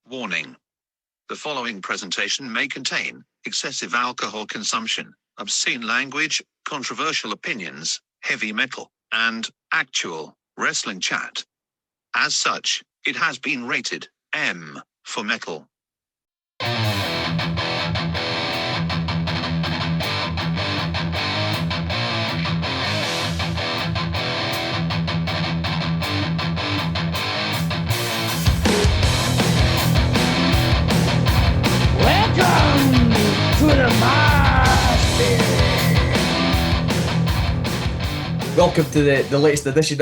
Warning. The following presentation may contain excessive alcohol consumption, obscene language, controversial opinions, heavy metal, and actual wrestling chat. As such, it has been rated M for metal. Welcome to the Mosh Pit. Welcome to the latest edition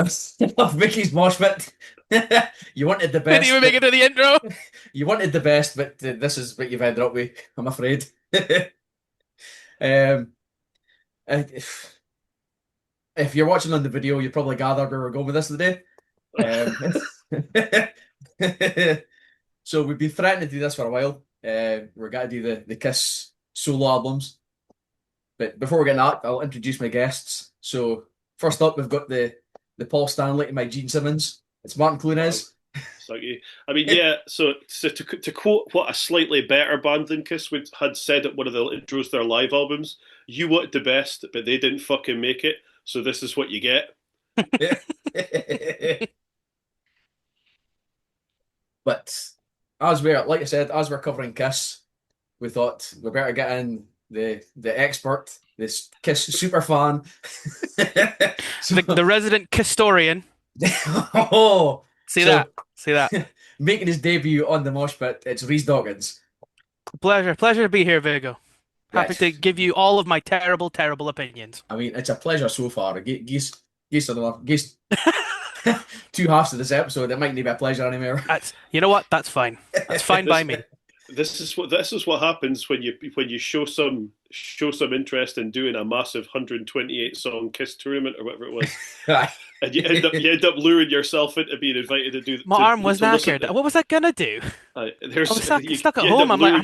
of Mickey's Mosh Pit. You wanted the best. Didn't even make it to the intro. You wanted the best, but this is what you've ended up with, I'm afraid. If you're watching on the video, you probably gathered where we're going with this today. So we've been threatening to do this for a while. We're going to do the Kiss solo albums. But before we get that, I'll introduce my guests. So first up, we've got the Paul Stanley to my Gene Simmons. It's Martin Clunes. Thank you. I mean, yeah. So to quote what a slightly better band than Kiss had said at one of the intros to their live albums, "You wanted the best, but they didn't fucking make it. So this is what you get." But as we're covering Kiss, we thought we better get in the expert, this Kiss super fan, the resident Kisstorian. Oh, see that? Making his debut on the Mosh Pit, it's Rhys Dawkins. Pleasure to be here, Virgo. Happy to give you all of my terrible opinions. I mean, it's a pleasure so far. Geese two halves of this episode. It might not be a pleasure anymore. You know what? That's fine. That's fine by me. This is what happens when you show some interest in doing a massive 128 song Kiss tournament or whatever it was, and you end up luring yourself into being invited to do. My arm was knackered. What was I gonna do? I was stuck at home. I'm like, I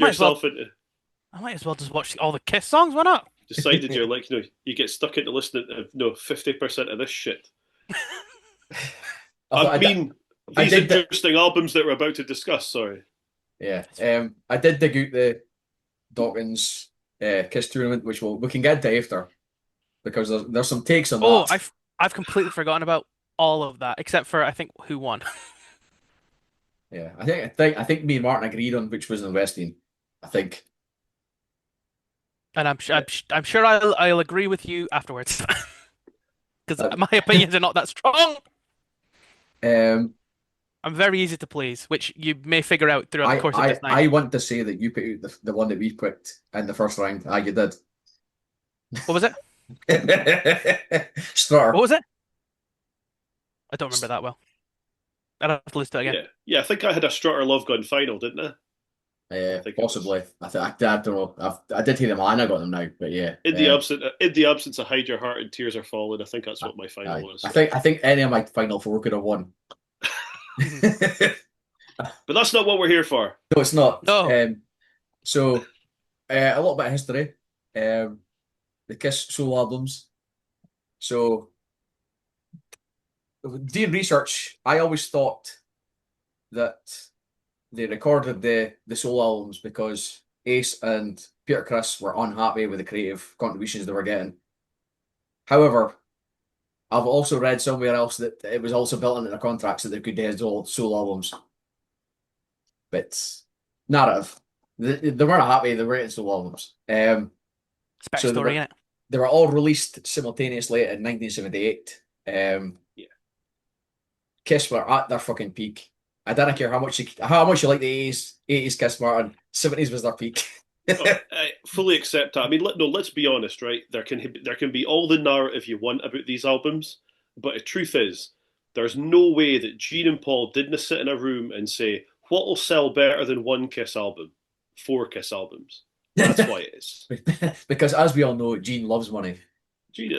might as well just watch all the Kiss songs. Why not? Decided you're like, you get stuck into listening to 50% of this shit. These interesting albums that we're about to discuss. Sorry. Yeah, I did dig out the Dawkins Kiss tournament, which we can get to after, because there's some takes on that. Oh, I've completely forgotten about all of that, except for I think who won. Yeah, I think me and Martin agreed on which was investing. I think, and I'm sure I'll agree with you afterwards, because my opinions are not that strong. I'm very easy to please, which you may figure out throughout the course of this night. I want to say that you put out the one that we picked in the first round. You did. What was it? Strutter. What was it? I don't remember that well. I'd have to listen to it again. Yeah. I think I had a Strutter Love Gun final, didn't I? Possibly. I don't know. I did hear them, and I got them now. But yeah. In the absence of Hide Your Heart and Tears Are Falling, I think that's what my final was. I think any of my final four could have won. But that's not what we're here for. No, it's not. No. So a little bit of history. The Kiss solo albums. So doing research, I always thought that they recorded the solo albums because Ace and Peter Criss were unhappy with the creative contributions they were getting. However, I've also read somewhere else that it was also built into their contracts that they could do solo albums. But narrative. They weren't happy, they were writing solo albums. It's backstory, innit? They were all released simultaneously in 1978. Kiss were at their fucking peak. I don't care how much you like the 80s Kiss, Martin. 70s was their peak. I fully accept that. I mean, let's be honest, right? There can be all the narrative you want about these albums, but the truth is, there's no way that Gene and Paul didn't sit in a room and say, what will sell better than one Kiss album? 4 Kiss albums. That's why it is. Because as we all know, Gene loves money. Gene,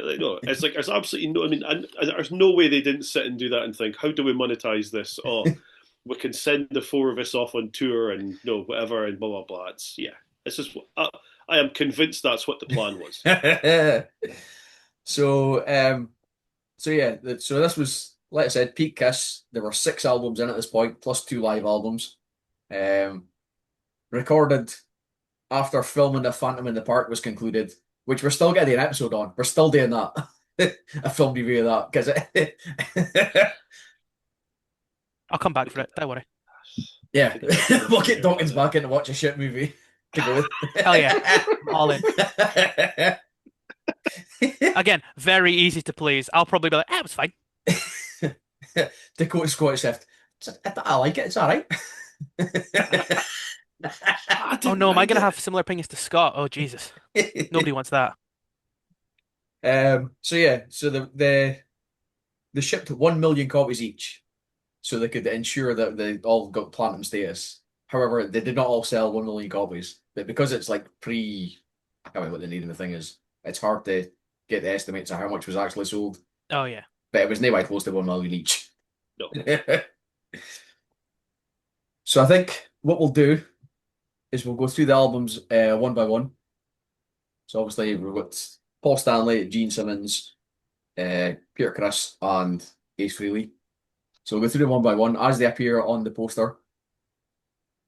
it's like there's absolutely no. I mean, and there's no way they didn't sit and do that and think, how do we monetize this? Oh, we can send the 4 of us off on tour and whatever and blah blah blah. It's just I am convinced that's what the plan was. So this was, like I said, peak Kiss. There were 6 albums in at this point, plus 2 live albums. Recorded after filming The Phantom in the Park was concluded, which we're still getting an episode on. We're still doing that. A film review of that because I'll come back for it. Don't worry. yeah, we'll get Dawkins back in to watch a shit movie to go with. Hell yeah, all in. Again, very easy to please. I'll probably be like, it was fine. To quote Scottish Chef, I like it. It's all right. Oh no, am I gonna have similar opinions to Scott? Oh Jesus, nobody wants that. So yeah, so they shipped 1 million copies each, so they could ensure that they all got platinum status. However, they did not all sell 1 million copies, but because it's like I can't remember what the name of the thing is. It's hard to get the estimates of how much was actually sold. Oh yeah. But it was nowhere close to 1 million each. No. So I think what we'll do is we'll go through the albums one by one. So obviously we've got Paul Stanley, Gene Simmons, Peter Criss, and Ace Frehley. So we'll go through them one by one as they appear on the poster.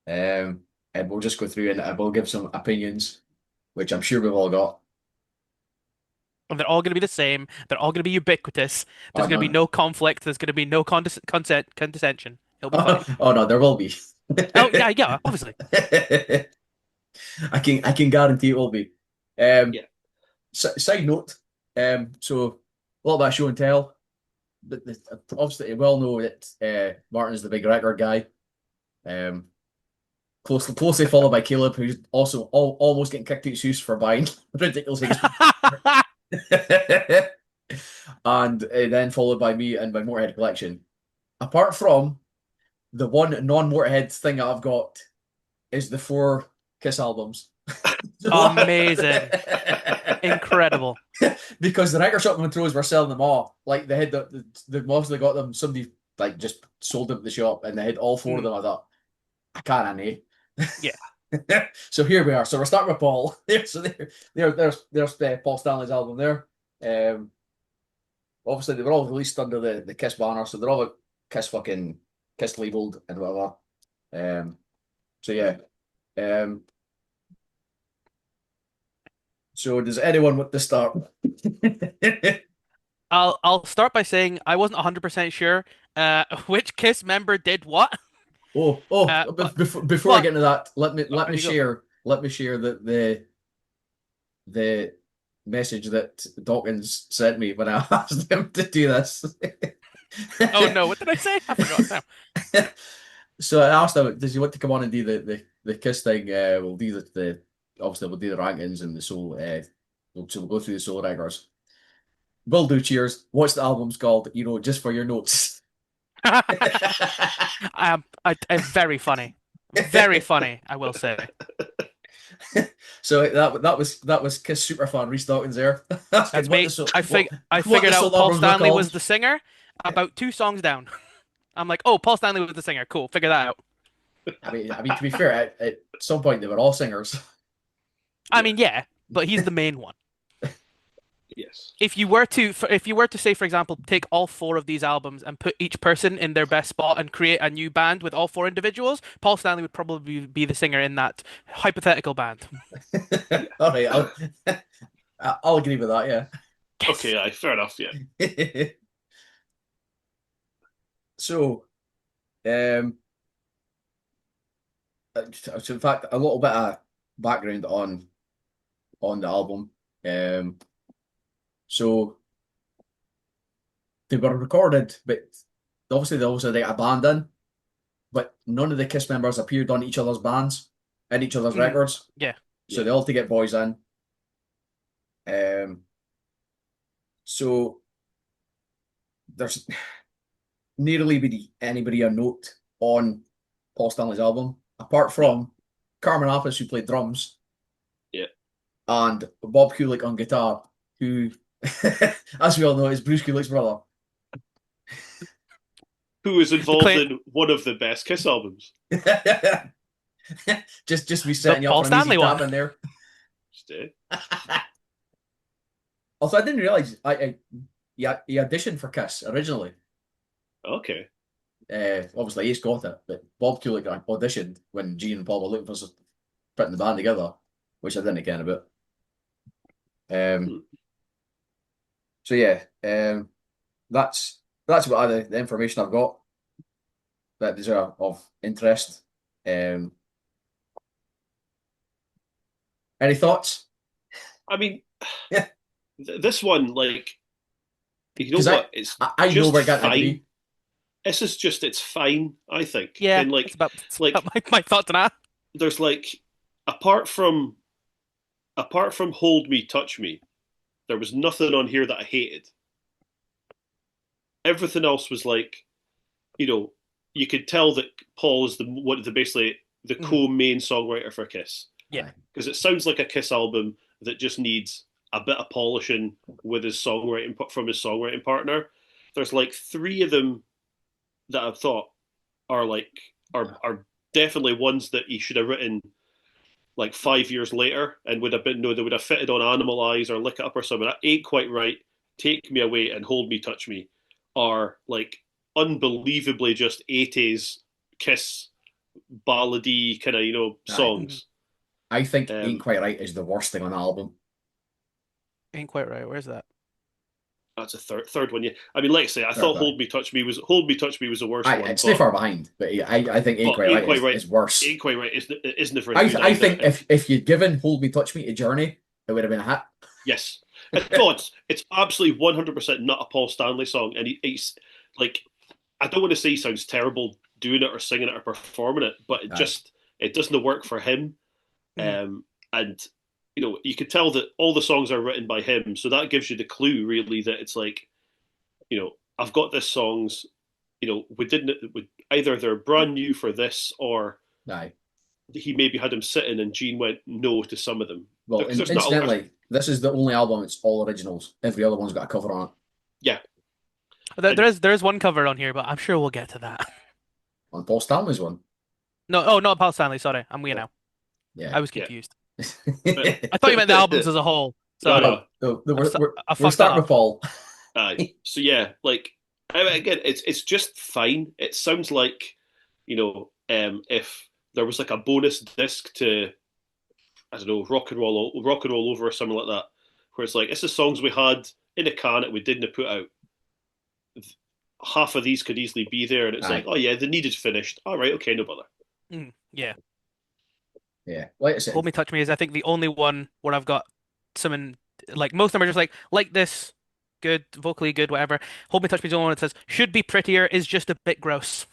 And we'll just go through and we'll give some opinions, which I'm sure we've all got. And they're all going to be the same. They're all going to be ubiquitous. There's going to be no conflict. There's going to be no condescension. It'll be fine. Oh no, there will be. Oh yeah, obviously. I can guarantee it will be. Yeah. Side note, so a lot about show and tell. But obviously, you well know that Martyn's the big record guy. Closely followed by Caleb, who's also almost getting kicked out of his house for buying ridiculous things. And then followed by me and my Motorhead collection. Apart from the one non-Motorhead thing that I've got is the 4 Kiss albums. Amazing. Incredible. Because the record shop in Montrose were selling them all. Like they had they've mostly got them. Somebody like just sold them at the shop, and they had all 4 of them. I thought, I can't, eh? Yeah. So here we are. So we're starting with Paul. So there's Paul Stanley's album there. Obviously they were all released under the Kiss banner, so they're all Kiss labeled and whatever. So yeah. So does anyone want to start? I'll start by saying I wasn't 100% sure which Kiss member did what. Before I get into that, let me share the message that Dawkins sent me when I asked him to do this. Oh no, what did I say? I forgot now. So I asked him, does he want to come on and do the Kiss thing? We'll do obviously we'll do the rankings and the soul. So we'll go through the soul records. We'll do cheers. What's the album's called? Just for your notes. I'm very funny. Very funny, I will say. So that was Kiss superfan Rhys Dawkins there. That's me. I figured out Paul Stanley was the singer about 2 songs down. I'm like, oh, Paul Stanley was the singer. Cool, figure that out. I mean, to be fair, at some point they were all singers. I mean, yeah, but he's the main one. Yes. If you were to say, for example, take all 4 of these albums and put each person in their best spot and create a new band with all 4 individuals, Paul Stanley would probably be the singer in that hypothetical band. All right, I'll agree with that. Yeah. Okay, fair enough. Yeah. So, in fact, a little bit of background on the album. So they were recorded, but obviously they got a band in, but none of the Kiss members appeared on each other's bands and each other's records. Yeah. So they all had to get boys in. So there's nearly anybody a note on Paul Stanley's album, apart from Carmen Appice, who played drums. Yeah. And Bob Kulick on guitar, who, as we all know, is Bruce Kulick's brother. Who is involved in one of the best Kiss albums. just be setting you up Paul for an Stanley easy one. tap in there. Stay. Also, I didn't realise he auditioned for Kiss originally. Okay. obviously Ace got it, but Bob Kulick auditioned when Gene and Paul were looking for putting the band together, which I didn't care about. So yeah, that's what the information I've got that is of interest. Any thoughts? I mean, Yeah. This one, like, you know 'Cause what? It's I know just we're going to fine. agree. This is just, it's fine, I think. Yeah, And it's about like my thoughts on that. there's like, apart from Hold Me, Touch Me, there was nothing on here that I hated. Everything else was like, you could tell that Paul is basically the co-main songwriter for Kiss. Yeah. Because it sounds like a Kiss album that just needs a bit of polishing with his songwriting partner. There's like three of them that I've thought are definitely ones that he should have written like 5 years later and would have been they would have fitted on Animal Eyes or Lick It Up or something. That Ain't Quite Right, Take Me Away, and Hold Me, Touch Me are like unbelievably just 80s Kiss ballady kind of songs. I think Ain't Quite Right is the worst thing on the album. Ain't quite right. Where's that? That's a third one. Yeah, I mean, like I say, I thought Hold Me, Touch Me was the worst one. It's too far behind, but I think Ain't Quite Right is worse. Ain't Quite Right isn't very good. I think if you'd given Hold Me, Touch Me to Journey, it would have been a hit. Yes, it's absolutely 100% not a Paul Stanley song, and he's like, I don't want to say he sounds terrible doing it or singing it or performing it, but it doesn't work for him. And you could tell that all the songs are written by him, so that gives you the clue really that it's like, I've got this songs, either they're brand new for this or he maybe had them sitting and Gene went no to some of them. Well, incidentally, this is the only album it's all originals. Every other one's got a cover on it. Yeah. There is one cover on here, but I'm sure we'll get to that. On Paul Stanley's one? No, not Paul Stanley, sorry. I'm weird now. Yeah. I was confused. I thought you meant the albums as a whole. Sorry. We're starting with Paul. So yeah, like, again, it's just fine. It sounds like, if there was like a bonus disc to, I don't know, rock and roll over or something like that, where it's like, it's the songs we had in a can that we didn't put out. Half of these could easily be there, and it's like, oh yeah, the needed finished. All right, okay, no bother. Yeah. Yeah, like I said, Hold Me, Touch Me is, I think, the only one where I've got some, like, most of them are just like this, good, vocally good, whatever. Hold Me, Touch Me is the only one that says, should be prettier, is just a bit gross.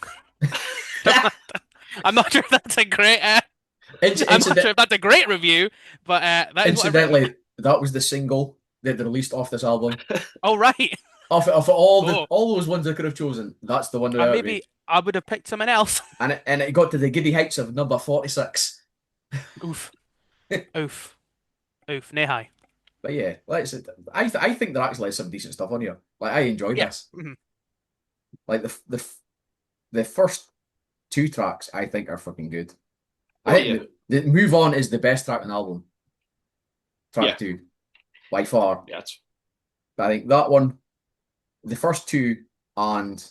I'm not sure if that's a great, I'm not sure if that's a great review, but that is incidentally, that was the single that they released off this album. Oh, right. Of all those ones I could have chosen, that's the one that maybe I would have picked someone else. And it got to the giddy heights of number 46. Oof. Oof. Nay high. But yeah, like I said, I think there actually is some decent stuff on here. Like, I enjoyed this. Like the first two tracks I think are fucking good. I think the Move On is the best track on the album. Track 2. By far. Yeah. But I think that one, the first two, and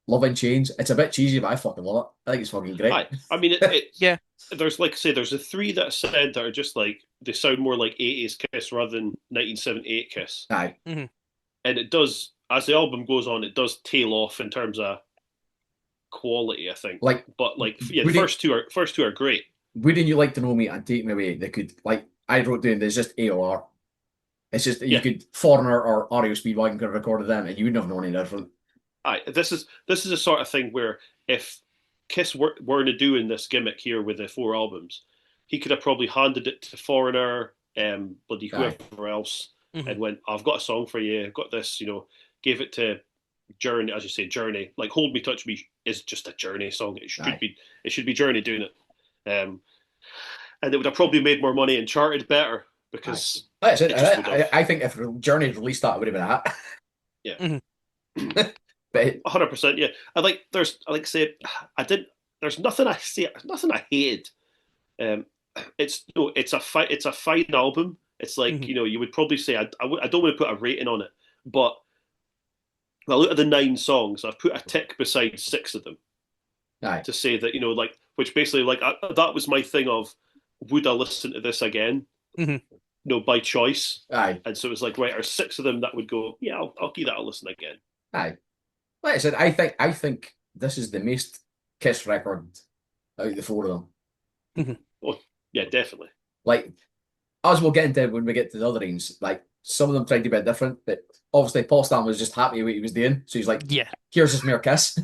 Love and Change, it's a bit cheesy, but I fucking love it. I think it's fucking great. I mean, yeah. There's, like I say, there's the three that I said that are just like, they sound more like 80s Kiss rather than 1978 Kiss. Aye. And it does, as the album goes on, it does tail off in terms of quality, I think. But the first two are great. Wouldn't You Like to Know Me and Take Me Away? They could, like, I wrote down, there's just AOR. It's just, you could, Foreigner or REO Speedwagon could have recorded them and you wouldn't have known any different. This is a sort of thing where if Kiss weren't doing this gimmick here with the 4 albums, he could have probably handed it to Foreigner, bloody whoever else, and went, I've got a song for you, I've got this, gave it to Journey, as you say, Journey. Like, Hold Me, Touch Me is just a Journey song. It should be Journey doing it. And it would have probably made more money and charted better because I think if Journey had released that, it would have been a hit. Yeah. But 100%, yeah. There's nothing I hated. It's a fine album. It's like, you would probably say, I don't want to put a rating on it, but I look at the 9 songs, I've put a tick beside 6 of them Aye. to say that, like, which basically, like, that was my thing of, would I listen to this again? Mhm. By choice. Aye. And so it was like, right, are 6 of them that would go, yeah, I'll give that a listen again. Aye. Like I said, I think this is the most Kiss record out of the 4 of them. Oh, yeah, definitely. Like, as we'll get into when we get to the other names, like, some of them tried to be a bit different, but obviously Paul Stanley was just happy with what he was doing. So he's like, Yeah. here's his mere Kiss.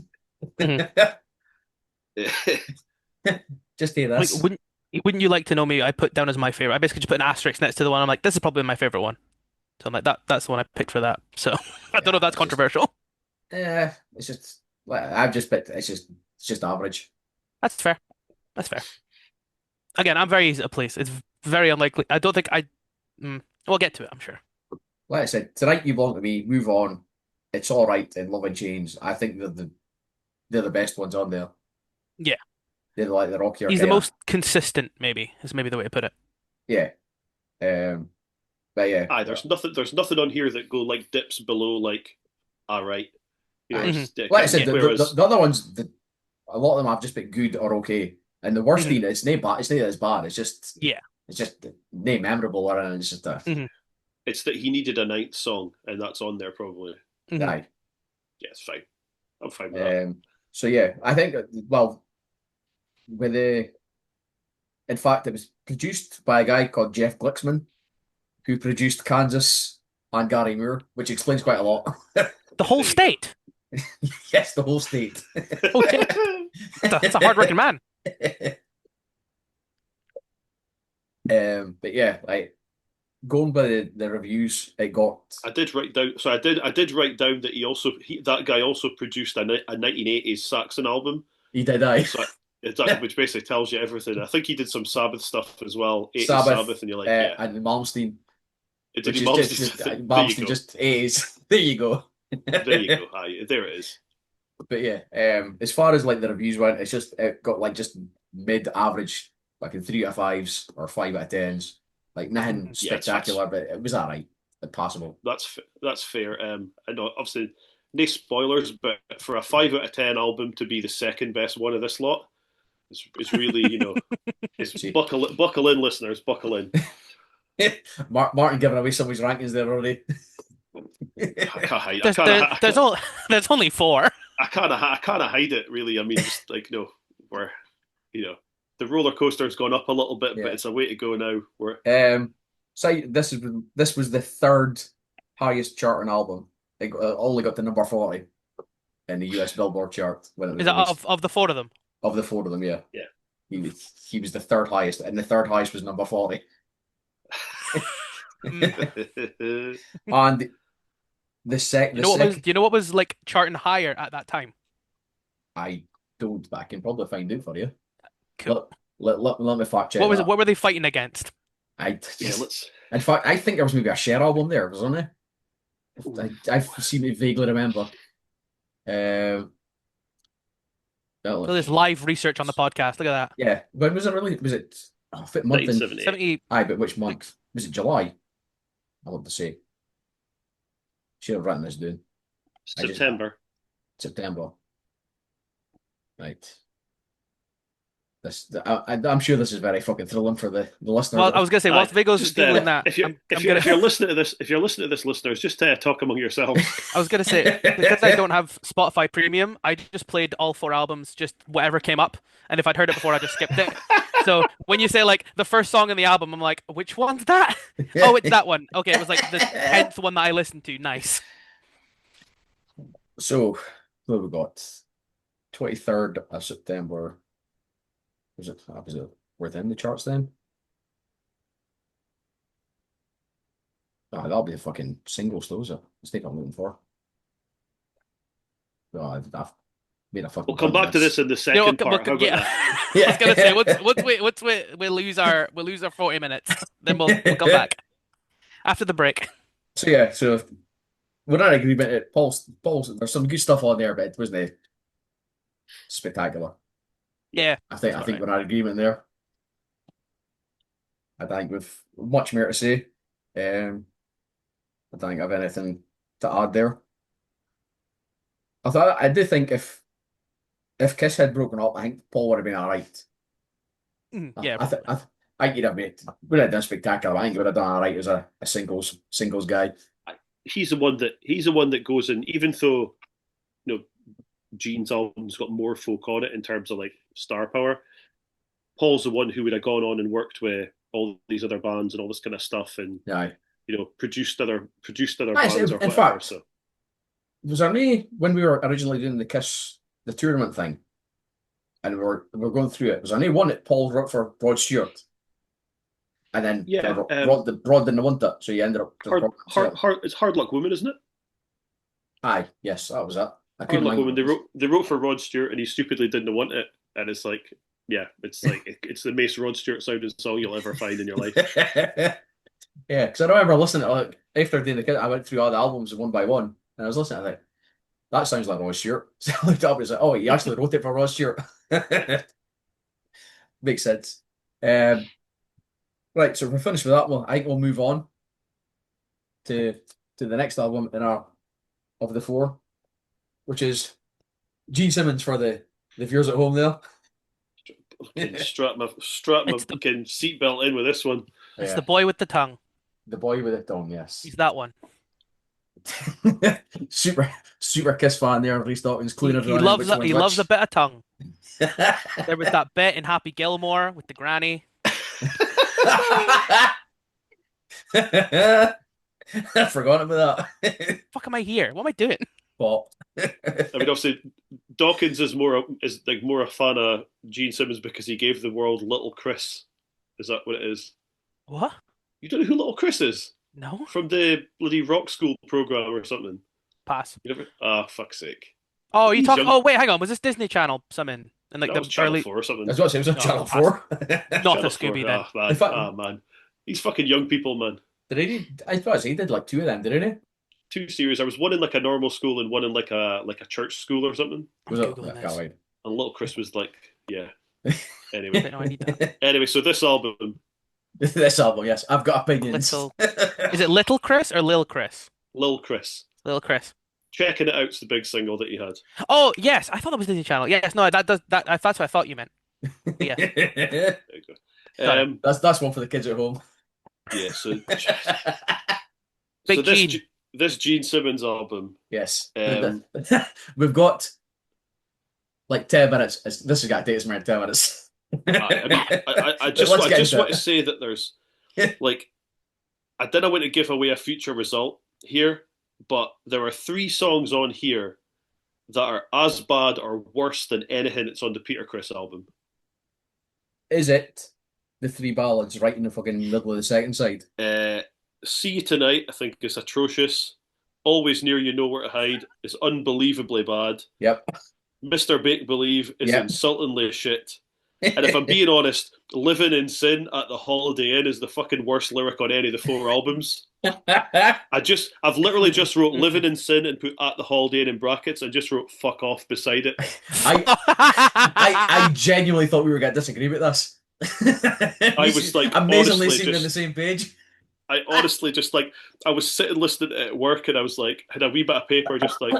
Just hear Like, this. wouldn't you like to know me? I put down as my favorite. I basically just put an asterisk next to the one. I'm like, this is probably my favorite one. So I'm like, that's the one I picked for that. So I don't know if that's controversial. It's just like I've just picked. It's just average. That's fair. That's fair. Again, I'm very easy to place. It's very unlikely. I don't think we'll get to it, I'm sure. Like I said, Tonight You Belong to Me, Move On, It's All Right, and Love and Change. I think they're the best ones on there. Yeah. They're like the rockier. He's the most consistent, maybe, is maybe the way to put it. Yeah. But yeah. Aye, there's nothing on here that go like dips below like, all right. Like I said, the other ones, a lot of them have just been good or okay, and the worst thing it's not bad. It's not as bad. It's just It's just not memorable or anything. It's just It's that he needed a 9th song, and that's on there probably. Aye. Yeah, it's fine. I'm fine with that. So yeah, I think in fact, it was produced by a guy called Jeff Glicksman, who produced Kansas and Gary Moore, which explains quite a lot. The whole state. Yes, the whole state. Oh shit. That's a hard-working man. But yeah, like going by the reviews, it got. I did write down. So I did write down that that guy also produced a 1980s Saxon album. He did, aye. So which basically tells you everything. I think he did some Sabbath stuff as well. 80s Sabbath, and you're like, yeah. And Malmsteen. Did he Malmsteen just 80s. There you go. There you go. Aye, there it is. But yeah, as far as like the reviews went, it got like just mid-average, like in 3 out of 5s or 5 out of 10s. Like nothing spectacular, but it was alright, possible. That's fair. And obviously, no spoilers, but for a 5 out of 10 album to be the second best one of this lot, it's really it's buckle in, listeners, buckle in. Martin giving away some of his rankings there already. There's only 4. I kind of hide it really. I mean, just like where the roller coaster's gone up a little bit, but it's a way to go now. So this was the 3rd highest charting album. It only got to number 40 in the US Billboard chart when it was. Is that of the 4 of them? Of the 4 of them, yeah. Yeah. He was the 3rd highest, and the 3rd highest was number 40. And the second. Do you know what was like charting higher at that time? I don't, but I can probably find out for you. Cool. Let me fact check. What were they fighting against? In fact, I think there was maybe a Cher album there, wasn't there? I seem to vaguely remember. So there's live research on the podcast. Look at that. Yeah, when was it really? Was it month? 1970. Aye, but which month? Was it July? I want to say. Should have written this down. September. September. Right. I'm sure this is very fucking thrilling for the listeners. Well, I was going to say, whilst Vigo's doing that, if you're listening to this, listeners, just talk among yourselves. I was going to say, because I don't have Spotify Premium, I just played all 4 albums, just whatever came up, and if I'd heard it before, I just skipped it. So when you say like the first song in the album, I'm like, which one's that? Oh, it's that one. Okay, it was like the 10th one that I listened to. Nice. So what have we got? 23rd of September. Was it within the charts then? Oh, that'll be the fucking singles, those are. Let's think I'm looking for. Oh, I've made a fucking. We'll come back to this in the second part. How about that? I was gonna say, we'll lose our 40 minutes, then we'll come back after the break. So yeah, we're not in agreement. Paul's, there's some good stuff on there, but it wasn't spectacular. Yeah, I think we're in agreement there. I think we've much more to say. I don't think I have anything to add there. I do think if Kiss had broken up, I think Paul would have been all right. Yeah, I think probably. I think he'd have made would have done spectacular. I think he would have done all right as a singles guy. He's the one that goes in, even though Gene's album's got more folk on it in terms of like star power. Paul's the one who would have gone on and worked with all these other bands and all this kind of stuff, and Yeah. produced other Nice. bands or In whatever. fact, So was there any when we were originally doing the tournament thing, and we were going through it? Was there any one that Paul wrote for Rod Stewart, and then yeah, Rod didn't want it, so you ended up just it's Hard Luck Woman, isn't it? Aye, yes, that was it. I Hard couldn't Luck mind. Woman. They wrote for Rod Stewart, and he stupidly didn't want it, and it's like, yeah, it's like it's the most Rod Stewart sounding song you'll ever find in your life. Yeah, because I remember listening to like after doing the kid, I went through all the albums one by one, and I was listening. I like that sounds like Rod Stewart. So I looked up and was like, oh, he actually wrote it for Rod Stewart. Makes sense. Right, so we're finished with that one. I think we'll move on to the next album in our of the four, which is Gene Simmons for the viewers at home there. Strap my It's the- fucking seatbelt in with this one. It's Yeah. the boy with the tongue. The boy with the tongue, yes. He's that one. super Kiss fan there, Rhys Dawkins, He, cluing he everyone in loves which that. one's He loves a which. bit of tongue. There was that bit in Happy Gilmore with the granny. I forgot about that. Fuck am I here? What am I doing? But I mean, obviously, Dawkins is more a fan of Gene Simmons because he gave the world Little Chris. Is that what it is? What? You don't know who Little Chris is? No. From the bloody rock school program or something? Pass. You never? Ah, fuck's sake. Oh, you He's talk. young. Oh, wait, hang on. Was this Disney Channel something? And like That the was Channel early, 4 or something. I was going to say it was on No, Channel pass. 4. not Channel a Scooby 4. then. Ah, man. In fact- Man. These fucking young people, man. Did he? I thought he did like two of them, didn't he? 2 series. There was one in like a normal school and one in like a church school or something. Was I'm it? Googling I this. can't wait. And Little Chris was like, yeah. Anyway, Wait, no, I need that. anyway. So this album, This album, yes, I've got opinions. Is it Little Chris or Lil Chris? Lil Chris. Lil Chris. Checking It Out's the big single that he had. Oh yes, I thought that was Disney Channel. Yes, no, that's what I thought you meant. Yeah. There you go. Sorry. That's one for the kids at home. Yeah. So Big Gene. this Gene Simmons album. Yes. Um, We've got like 10 minutes. This has got to take us around 10 minutes. I just Let's get want into to it. say that there's like I didn't want to give away a future result here, but there are 3 songs on here that are as bad or worse than anything that's on the Peter Criss album. Is it the 3 ballads right in the fucking middle of the second side? See You Tonight, I think, is atrocious. Always Near You, Know Where to Hide is unbelievably bad. Yep. Mr. Make Believe is Yep. insultingly shit. And if I'm being honest, Living in Sin at the Holiday Inn is the fucking worst lyric on any of the 4 albums. I've literally just wrote Living in Sin and put at the Holiday Inn in brackets and just wrote fuck off beside it. I genuinely thought we were going to disagree with this. I was like, amazingly honestly, seeing on just- the same page. I honestly just like I was sitting listening to it at work and I was like had a wee bit of paper just like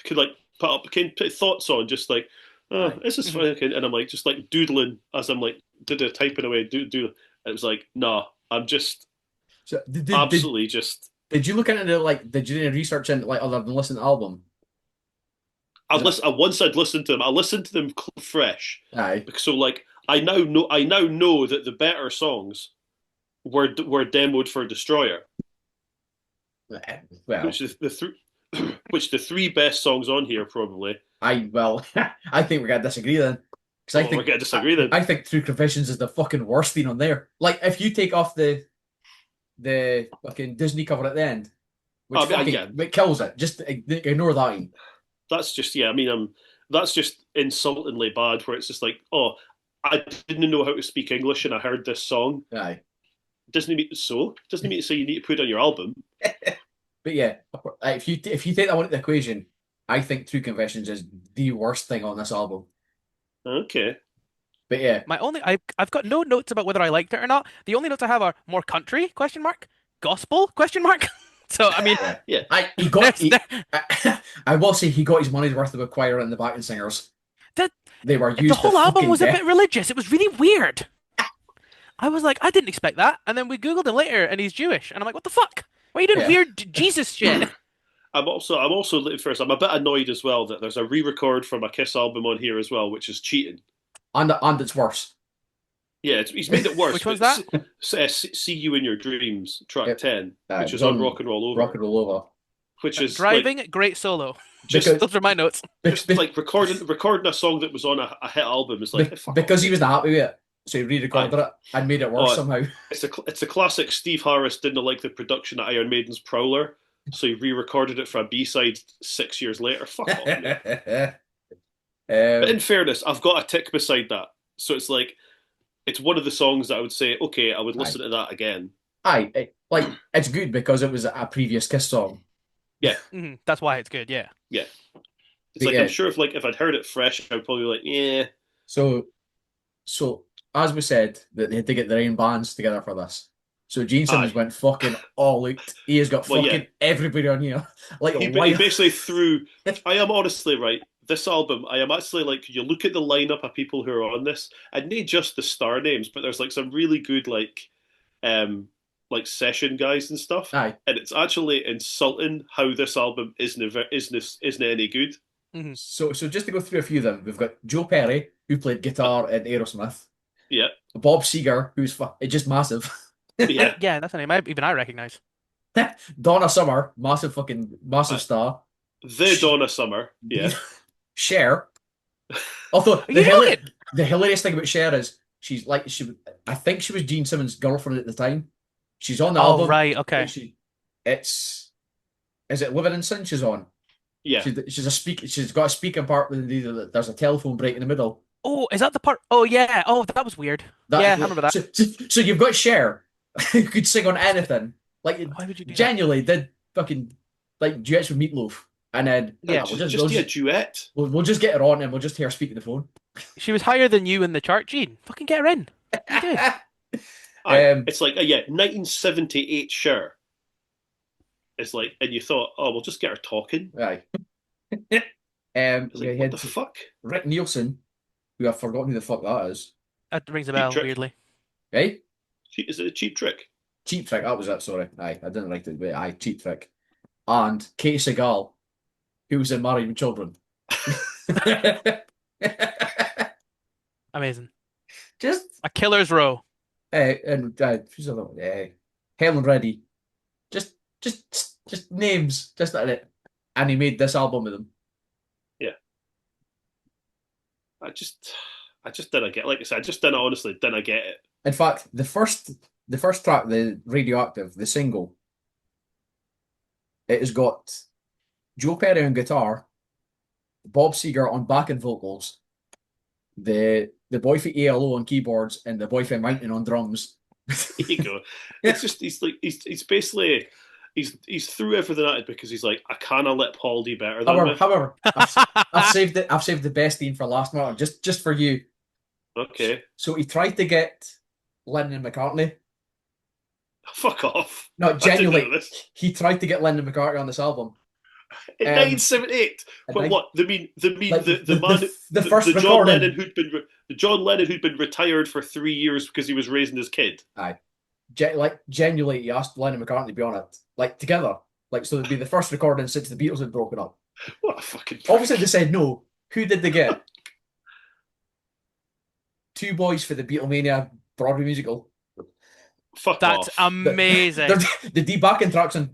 could like put thoughts on just like this is fucking and I'm like just like doodling as I'm like typing away do and it was like nah I'm just So, absolutely just did you look into like did you do any research into like other than listening to the album? once I'd listened to them I listened to them fresh Aye. so like I now know that the better songs were demoed for Destroyer. Well, Which is the 3 best songs on here probably. I think we're gonna disagree then. Because We're gonna disagree then. I think True Confessions is the fucking worst thing on there. Like if you take off the fucking Disney cover at the end, which it kills it. Just ignore that. That's just I mean that's just insultingly bad. Where it's just like I didn't know how to speak English and I heard this song. Aye. Doesn't mean to say you need to put it on your album. But yeah, if you take that one out of the equation, I think True Confessions is the worst thing on this album. Okay. But yeah, I've got no notes about whether I liked it or not. The only notes I have are more country ? Gospel ? So I mean, Yeah. He got. next, I will say he got his money's worth of a choir and the backing singers. That- They were the used to whole album fucking was a death. bit religious. It was really weird. I was like, I didn't expect that. And then we Googled him later, and he's Jewish. And I'm like, what the fuck? Why are you doing Yeah. weird Jesus shit? I'm also first. I'm a bit annoyed as well that there's a re-record from a Kiss album on here as well, which is cheating. And it's worse. Yeah, he's made it worse. Which one's but that? See You in Your Dreams, track Yep. 10, It which was is on Rock and Roll Over, Rock and Roll Over. which is Driving, great solo. just Because- Those are my notes. just like recording a song that was on a hit album is like fuck because off. he was not happy with it, so he re-recorded it and made it worse Oh, somehow. It's a classic. Steve Harris didn't like the production of Iron Maiden's Prowler, so he re-recorded it for a B-side 6 years later. Fuck off, mate. But in fairness, I've got a tick beside that, so it's like it's one of the songs that I would say, okay, I would listen to that again. It's good because it was a previous Kiss song. That's why it's good. Yeah. It's like Yeah. I'm sure if I'd heard it fresh, I'd probably be like, yeah. So as we said, that they had to get their own bands together for this. So Gene Simmons Aye. went fucking all out. He has got Well, fucking everybody on here. Like He why- basically threw. I am honestly right. This album, I am actually like, you look at the lineup of people who are on this, and not just the star names, but there's like some really good like session guys and stuff. Aye. And it's actually insulting how this album isn't any good. So just to go through a few of them, we've got Joe Perry, who played guitar in Aerosmith. Yeah, Bob Seger, who's just massive. yeah. Yeah, that's a name even I recognize. Donna Summer, massive star. The Donna Summer. Yeah, Cher. Although Are you joking? the hilarious thing about Cher is I think she was Gene Simmons' girlfriend at the time. She's on the Oh, album. right, okay. Is it Living in Sin she's on? yeah. She's got a speaking part with there's a telephone break in the middle. Oh, is that the part? Oh, yeah. Oh, that was weird. Yeah, I remember that. So you've got Cher who could sing on anything. Like Why would you do that? genuinely did fucking like duets with Meatloaf. And then Yeah, Just do a duet. we'll just get her on and we'll just hear her speak on the phone. She was higher than you in the chart, Gene. Fucking get her in. You did. It's like 1978 Cher. It's like, and you thought, oh, we'll just get her talking. Right. It's we like, had what the fuck? Rick Nielsen, who I've forgotten who the fuck that is. That rings a bell, Trick. weirdly. Right? Is it a cheap trick? Cheap Trick, that was it, sorry. Aye, I didn't like it, but aye, Cheap Trick. And Katie Seagal, who was in Married with Children. Amazing. Just A killer's row. and who's the other one? Helen Reddy. Just names, just like it. And he made this album with them. I just didn't get. Like I said, I just didn't honestly didn't get it. In fact, the first track, the Radioactive, the single, it has got Joe Perry on guitar, Bob Seger on backing vocals, the boy for ALO on keyboards, and the boy from Mountain on drums. Here you go. It's just he's basically he's threw everything at it because he's like, I can't let Paul do better than me. However, I've saved it. I've saved the best theme for last night, just for you. Okay, So he tried to get Lennon and McCartney. fuck off. No, I didn't know genuinely, this. he tried to get Lennon and McCartney on this album. In 1978. But what? The man, the first the John recording. Lennon John Lennon who'd been retired for 3 years because he was raising his kid. Aye. Genuinely, he asked Lennon and McCartney to be on it, like together, like so it'd be the first recording since the Beatles had broken up. What a fucking. Obviously, they said no. Who did they get? Two boys for the Beatlemania Broadway musical. Fuck That's off. amazing. The D-backing tracks on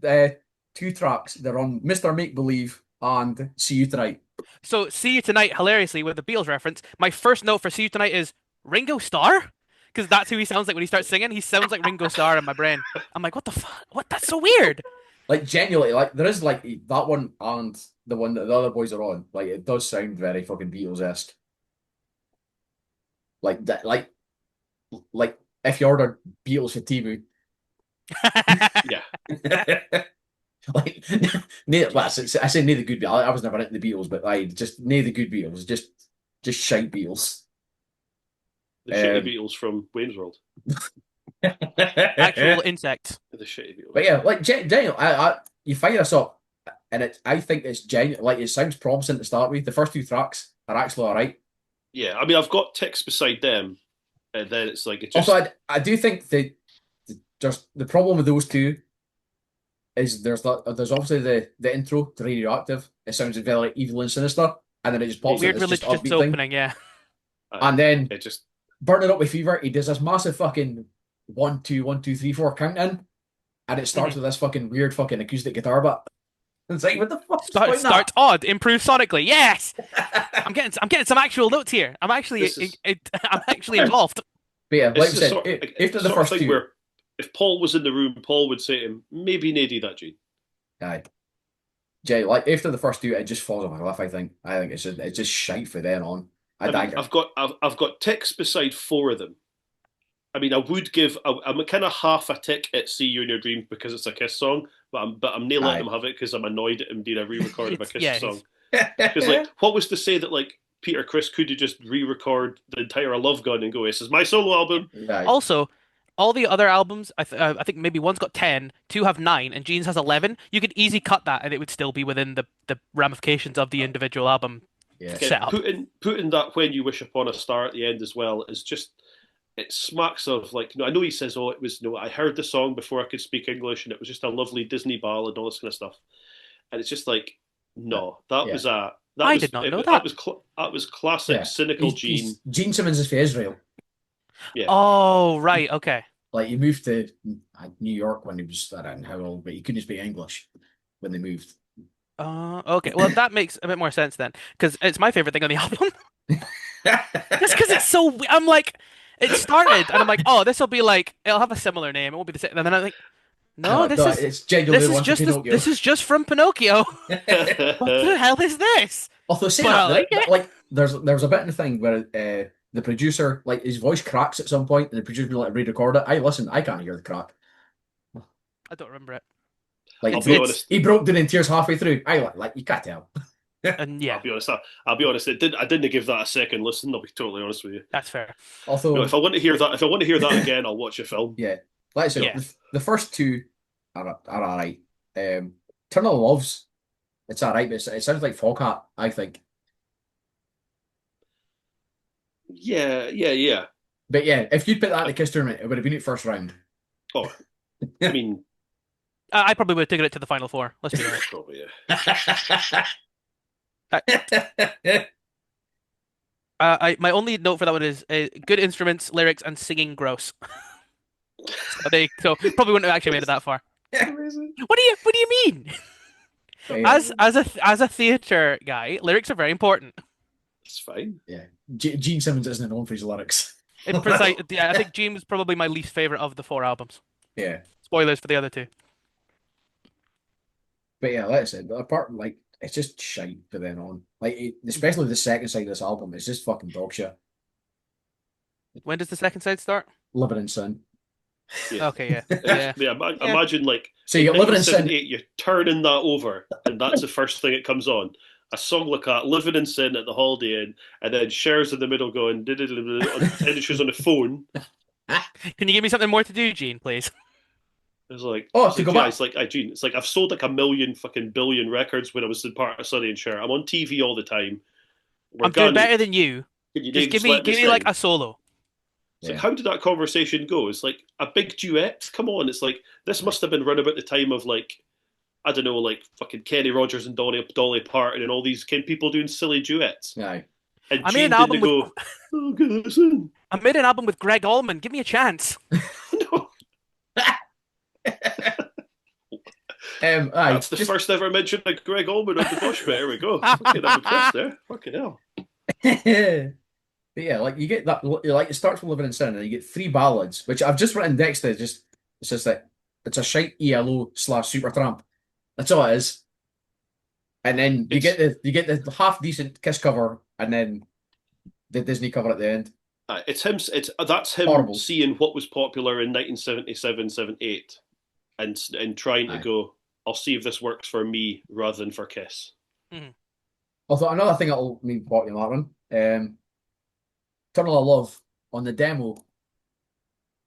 2 tracks. They're on Mr. Make Believe and See You Tonight. So, See You Tonight, hilariously, with the Beatles reference, my first note for See You Tonight is Ringo Starr? Because that's who he sounds like when he starts singing. He sounds like Ringo Starr in my brain. I'm like, what the fuck? What? That's so weird. Like genuinely, like there is like that one and the one that the other boys are on. Like it does sound very fucking Beatles-esque. Like that, like if you ordered Beatles for Timu. Yeah. Like, I say near the good Beatles. I was never into the Beatles, but just near the good Beatles, just shite Beatles. The shitty Beatles from Wayne's World. Actual insects. The shitty Beatles. But yeah, like genuinely, you fire this up, and I think it's genuine. Like it sounds promising to start with. The first two tracks are actually all right. Yeah, I mean, I've got ticks beside them, and then it's like it just. Also, I do think just the problem with those two is there's obviously the intro to Radioactive. It sounds very like evil and sinister, and then it just pops Weird in this just religious upbeat thing. opening, yeah. And then it just Burn It Up with Fever, he does this massive fucking 1 2 1 2 3 4 countdown, and it starts with this fucking weird fucking acoustic guitar bit. It's like, what the fuck? Starts odd, improves sonically. Yes, I'm getting some actual notes here. I'm actually I'm actually involved. But yeah, like I said, after the first two, where if Paul was in the room, Paul would say to him, "Maybe Nady that Gene." Aye. Jay, like after the first two, it just falls off a cliff. I think it's just shite for then on. I've got ticks beside four of them. I mean, I would give I'm kind of half a tick at "See You in Your Dreams" because it's a Kiss song, but I'm near letting them have it because I'm annoyed at him doing a re-record of a Kiss song. Because like, what was to say that like Peter Criss could have just re-record the entire Love Gun and go, "This is my solo album." Aye. Also, all the other albums, I think maybe one's got 10, two have 9, and Gene's has 11. You could easily cut that, and it would still be within the ramifications of the individual album setup. Putting that "When You Wish Upon a Star" at the end as well is just. It smacks of like, I know he says, "Oh, it was I heard the song before I could speak English, and it was just a lovely Disney ballad and all this kind of stuff." And it's just like, no, that was a. I did not know that. That was classic cynical Gene. Gene Simmons is for Israel. Yeah. Oh right, okay. Like he moved to New York when he was I don't know how old, but he couldn't speak English when they moved. Okay. Well, that makes a bit more sense then, because it's my favorite thing on the album. Just because it's so. I'm like. It started, and I'm like, oh, this will be like, it'll have a similar name. It won't be the same. And then I'm like, it's genuinely this is just from Pinocchio. What the hell is this? Although saying that, like, there's a bit in the thing where the producer, like, his voice cracks at some point, and the producer will like re-record it. I listened, I can't hear the crack. I don't remember it. Like, he broke down in tears halfway through. I like you can't tell. And yeah, I'll be honest. I didn't give that a second listen. I'll be totally honest with you. That's fair. Although, if I want to hear that again, I'll watch a film. Yeah, like I said, the first two are alright. Eternal Loves, it's alright, but it sounds like Foghat, I think. Yeah. But yeah, if you'd put that in the Kiss tournament, it would have been at first round. Oh, I mean, I probably would have taken it to the final four. Let's be honest. Probably, yeah. My only note for that one is good instruments, lyrics, and singing gross. so probably wouldn't have actually made it that far. What do you mean? As a theater guy, lyrics are very important. It's fine. Yeah, Gene Simmons isn't known for his lyrics. I think Gene was probably my least favorite of the 4 albums. Yeah. Spoilers for the other 2. But yeah, like I said, apart from like. It's just shite for then on. Like, especially the second side of this album, it's just fucking dog shit. When does the second side start? Living in Sin. Yeah. Okay, yeah. Imagine like so you Living in Sin. You're turning that over, and that's the first thing that comes on. A song like that, Living in Sin at the Holiday Inn, and then Cher's in the middle going, and she's on the phone. Can you give me something more to do, Gene, please? It's like, it's like, Gene, it's like I've sold like 1 million fucking billion records when I was in part of Sonny and Cher. I'm on TV all the time. I'm doing better than you. Just give me like a solo. It's like, how did that conversation go? It's like a big duet. Come on, it's like this must have been run about the time of like I don't know, like fucking Kenny Rogers and Dolly Parton and all these people doing silly duets. Aye. And I made an album with. I made an album with Greg Allman. Give me a chance. No. That's the first ever mention of Greg Allman on the Mosh Pit. There we go. Fucking impressed there. Fucking hell. But yeah, like you get that. Like it starts with Living in Sin, and you get 3 ballads, which I've just written next to. It's just like it's a shite ELO / Supertramp. That's all it is. And then you get the half decent Kiss cover, and then the Disney cover at the end. That's him Horrible. Seeing what was popular in 1977, 78, and trying to go, I'll see if this works for me rather than for Kiss. Mm-hmm. Although another thing that'll mean popular that one, Tunnel of Love on the demo,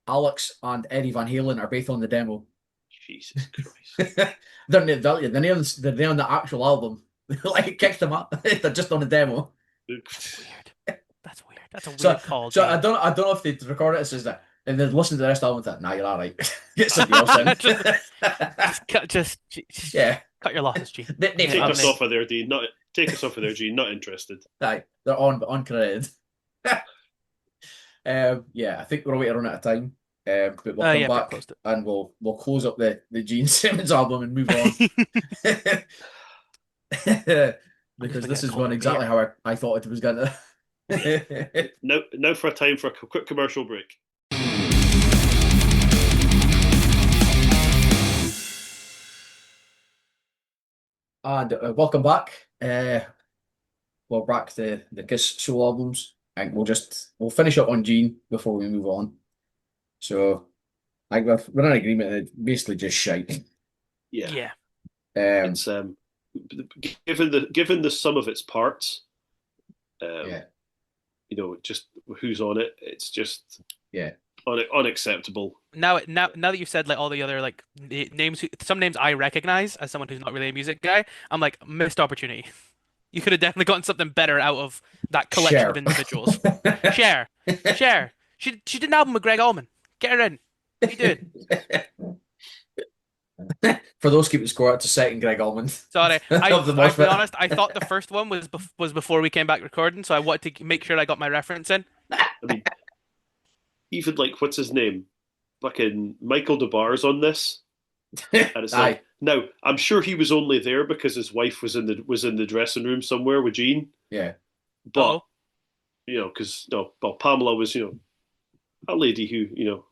Alex and Eddie Van Halen are both on the demo. Jesus Christ. They're on the actual album. Like it kicks them up. They're just on the demo. That's weird. That's weird. That's a weird So, call. so Gene. I don't know if they record it as that, and then listen to the rest of the album and think, nah, you're all right. Get somebody else in. just Yeah. cut your losses, Gene. Take us off of there, Dean. Take us off of there, Gene. Not interested. Aye, they're on, but uncredited. Yeah, I think we're away to run out of time. But we'll come Yeah, back close to it. and we'll close up the Gene Simmons album and move on. Because this is going exactly how I thought it was going to. Now for a time for a quick commercial break. And welcome back. We're back to the Kiss solo albums, and we'll finish up on Gene before we move on. So I think we're in agreement that it's basically just shite. Yeah. It's given the sum of its parts, just who's on it, it's just unacceptable. Now that you've said like all the other like names, some names I recognize as someone who's not really a music guy, I'm like, missed opportunity. You could have definitely gotten something better out of that collection of individuals. Cher. She did an album with Greg Allman. Get her in. What are you doing? For those keeping score, it's a second Greg Allman. Sorry, I'll be honest. I thought the first one was before we came back recording, so I wanted to make sure I got my reference in. I mean, even like what's his name, fucking Michael DeBar's on this, and it's like, no, I'm sure he was only there because his wife was in the dressing room somewhere with Gene. Yeah, but because Pamela was a lady who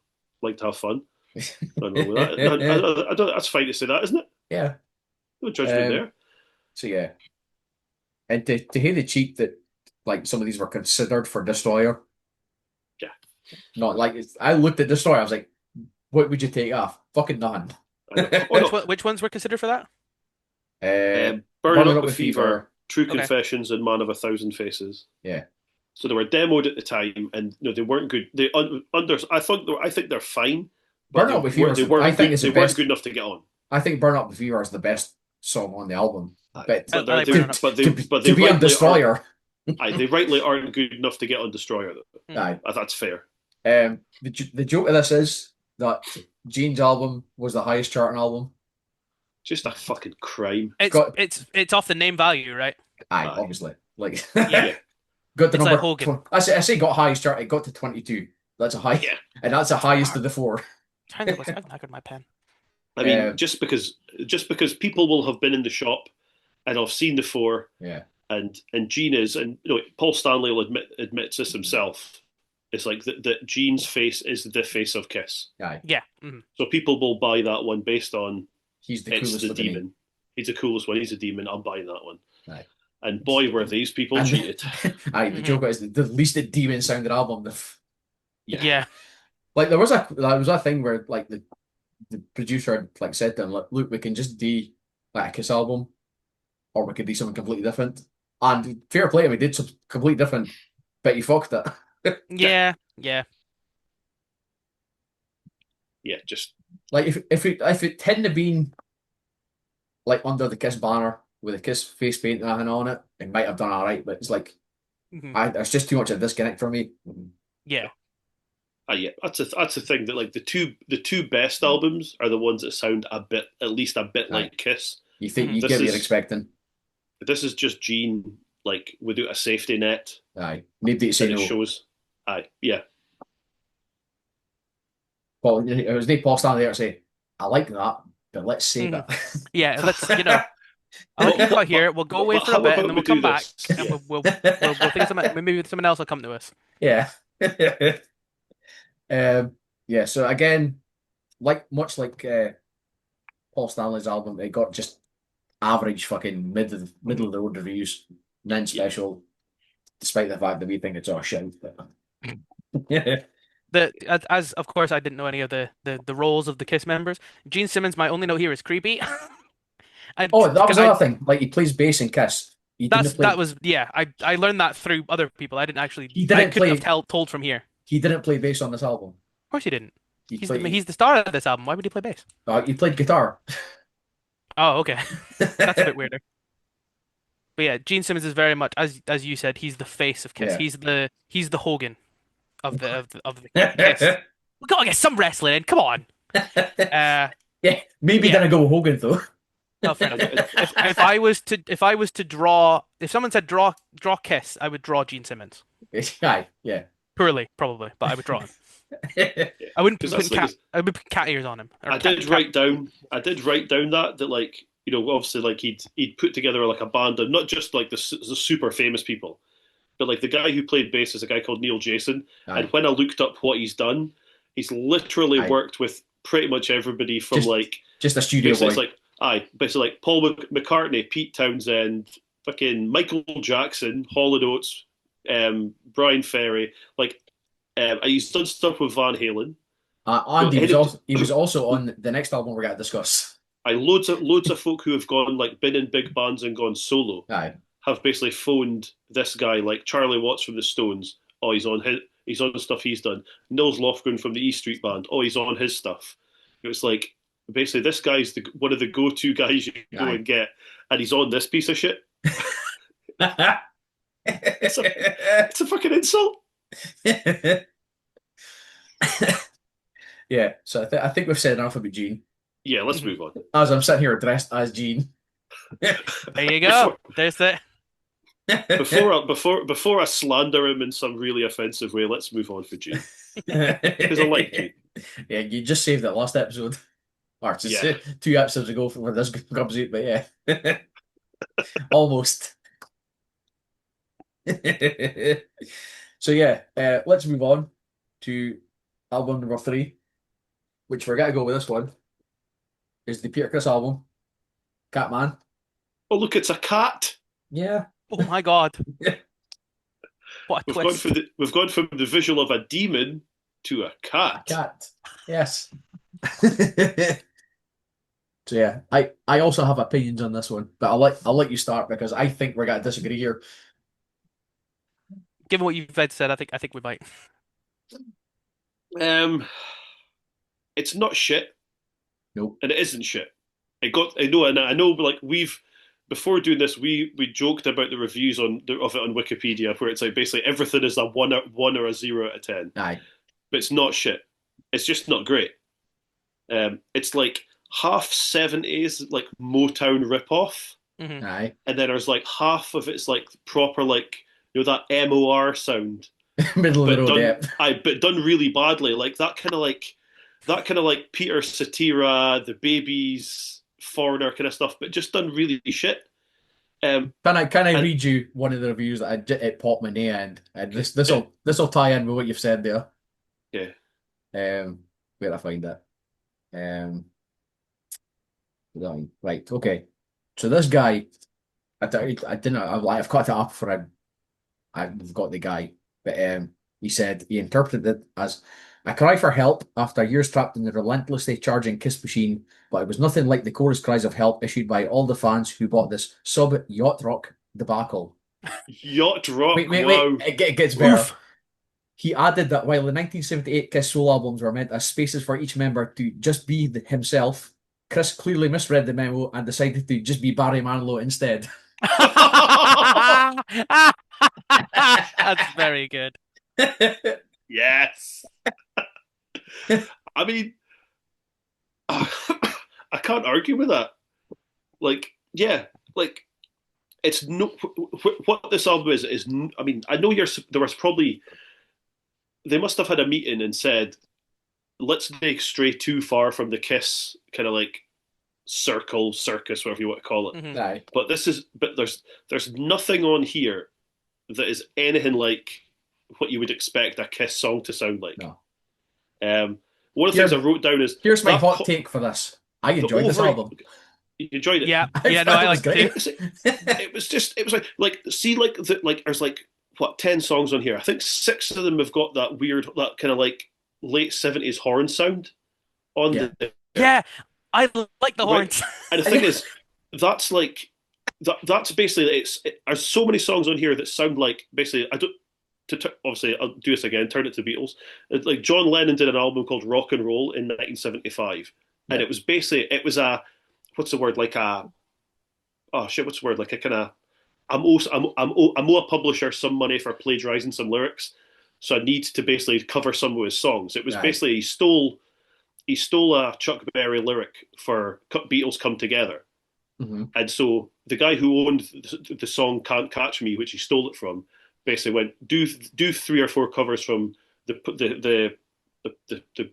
liked to have fun. Nothing wrong with that. That's fine to say that, isn't it? Yeah. No judgment there. So yeah. And to hear the cheat that like some of these were considered for Destroyer. Yeah. Not like I looked at Destroyer, I was like, what would you take off? Fucking none. Which ones were considered for that? Burning Up with Fever, True Confessions, and Man of a Thousand Faces. Yeah. So they were demoed at the time, and they weren't good. I think they're fine. Burn Up with Fever, they weren't good enough to get on. I think Burn Up with Fever is the best song on the album. But to be on Destroyer, they rightly aren't good enough to get on Destroyer. Aye. That's fair. The joke of this is that Gene's album was the highest charting album. Just a fucking crime. It's off the name value, right? Aye. Obviously. Like yeah. Got the it's number. Like I say got highest chart. It got to 22. That's a high, and that's the highest of the four. I'm trying to look at my pen. I mean, just because people will have been in the shop and have seen the four, and Gene is, and Paul Stanley will admits this himself. It's like that Gene's face is the face of Kiss. Aye. Yeah. Mm-hmm. So people will buy that one based on he's the coolest. The demon. He's the coolest one. He's a demon. I'm buying that one. Aye. And boy, were these people cheated. Aye, the joke is the least demon sounded album. Yeah. Like there was a thing where like the producer like said to him, look, we can just do like a Kiss album, or we could do something completely different. And fair play, we did something completely different, but he fucked it. Yeah. Just like if it hadn't been like under the Kiss banner with a Kiss face paint and everything on it, it might have done all right. But it's like there's just too much of a disconnect for me. Yeah. That's the thing that like the two best albums are the ones that sound at least a bit like Kiss. You think you get what you're expecting. This is just Gene like without a safety net. Aye, nobody to say no. Shows. Aye, yeah. Well, it was Paul Stanley there to say, I like that, but let's save it. Yeah, let's I'll keep it here. We'll go away for a bit, and then we'll come back, and we'll think of something. Maybe someone else will come to us. Yeah. Yeah. So again, much like Paul Stanley's album, it got just average fucking middle of the road reviews, none special, despite the fact that we think it's all shit. Yeah. As of course I didn't know any of the roles of the Kiss members. Gene Simmons, my only note here is creepy. That was another thing. Like he plays bass in Kiss. I learned that through other people. I didn't actually. He didn't I couldn't have told from here. He didn't play bass on this album. Of course he didn't. He's the star of this album. Why would he play bass? He played guitar. Oh, okay. That's a bit weirder. But yeah, Gene Simmons is very much, as you said, he's the face of Kiss. Yeah. He's the Hogan of the Kiss. We gotta get some wrestling in. Come on. Yeah, maybe Yeah. gonna go with Hogan though. No, fair enough. If I was to draw, if someone said draw Kiss, I would draw Gene Simmons. Aye, yeah. Poorly, probably, but I would draw him. I wouldn't put I would put cat ears on him. I did write down that like, you know, obviously like he'd put together like a band of not just like the super famous people, but like the guy who played bass is a guy called Neil Jason. Aye. And when I looked up what he's done, he's literally Aye. worked with pretty much everybody from just a studio boy. it's like basically like Paul McCartney, Pete Townsend, fucking Michael Jackson, Hall & Oates, Brian Ferry, like he's done stuff with Van Halen. And he was also on the next album we're going to discuss. Loads of folk who have been in big bands and gone solo. Aye. Have basically phoned this guy, like Charlie Watts from the Stones. Oh, he's on the stuff he's done. Nils Lofgren from the E Street Band. Oh, he's on his stuff. It was like basically this guy's one of the go-to guys you go and get, and he's on this piece of shit. It's a fucking insult. Yeah, so I think we've said enough about Gene. Yeah, let's move on. As I'm sitting here dressed as Gene. There you go. There's the. Before I slander him in some really offensive way, let's move on for Gene. Because I like Gene. Yeah, you just saved that last episode. Or just 2 episodes ago for this comes out, but yeah. Almost. So yeah, let's move on to album number 3, which we're gonna go with this one. Is the Peter Criss album, Catman. Oh look, it's a cat. Yeah. Oh my God. What a twist. We've gone from the visual of a demon to a cat. A cat. Yes. So yeah, I also have opinions on this one, but I'll let you start because I think we're gonna disagree here. Given what you've said, I think we might. It's not shit. Nope. And it isn't shit. I know. Like before doing this, we joked about the reviews of it on Wikipedia, where it's like basically everything is a 1 or a 0 out of 10. Aye. But it's not shit. It's just not great. It's like half 70s like Motown ripoff, Mm-hmm. Aye. and then there's like half of it's like proper like that MOR sound, Middle of the road, done, yeah. but done really badly, like that kind of like Peter Cetera, the Babies, Foreigner kind of stuff, but just done really shit. Can I read you one of the reviews that it popped my name and this will tie in with what you've said there. Yeah. Where I find it. Right, okay. So this guy, I've got it up for him. I've got the guy, but he said he interpreted it as a cry for help after years trapped in the relentlessly charging Kiss machine, but it was nothing like the chorus cries of help issued by all the fans who bought this sub-yacht rock debacle. Yacht rock. Wait, wow. it gets better. Oof. He added that while the 1978 Kiss soul albums were meant as spaces for each member to just be himself, Chris clearly misread the memo and decided to just be Barry Manilow instead. That's very good. Yes. I mean, I can't argue with that. Like, yeah, like it's no what this album is. I mean, I know there was probably they must have had a meeting and said, let's make stray too far from the Kiss kind of like circus, whatever you want to call it. Mhm. Aye. But there's nothing on here that is anything like what you would expect a Kiss song to sound like. No. One of the things I wrote down is Here's my that hot take for this. I enjoyed this album. You enjoyed it? Yeah, I yeah, no, thought I it was like it great. too. It was like see like there's like what 10 songs on here. I think 6 of them have got that weird that kind of like late 70s horn sound on Yeah. Yeah, I like the Right. horns. And the thing is, that's like that's basically there's so many songs on here that sound like basically obviously I'll do this again. Turn it to Beatles. Like John Lennon did an album called Rock and Roll in 1975, and it was a what's the word like a oh shit what's the word like a kind of I'm owe a publisher some money for plagiarizing some lyrics, so I need to basically cover some of his songs. It was basically he stole a Chuck Berry lyric for Beatles Come Together. Mm-hmm. And so the guy who owned the song Can't Catch Me, which he stole it from, basically went, do 3 or 4 covers from the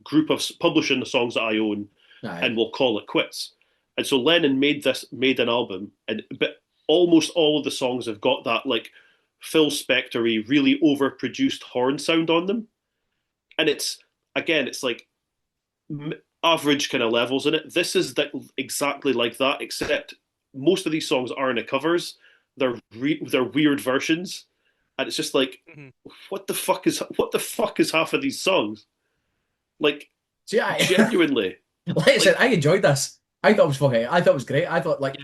group of publishing the songs that I own, and we'll call it quits. And so Lennon made an album, but almost all of the songs have got that like Phil Spector-y, really overproduced horn sound on them. And it's like average kind of levels in it. This is exactly like that, except most of these songs aren't covers. They're weird versions, and it's just like, what the fuck is half of these songs? Like, genuinely. Like I said, I enjoyed this. I thought it was fucking. I thought it was great. I thought like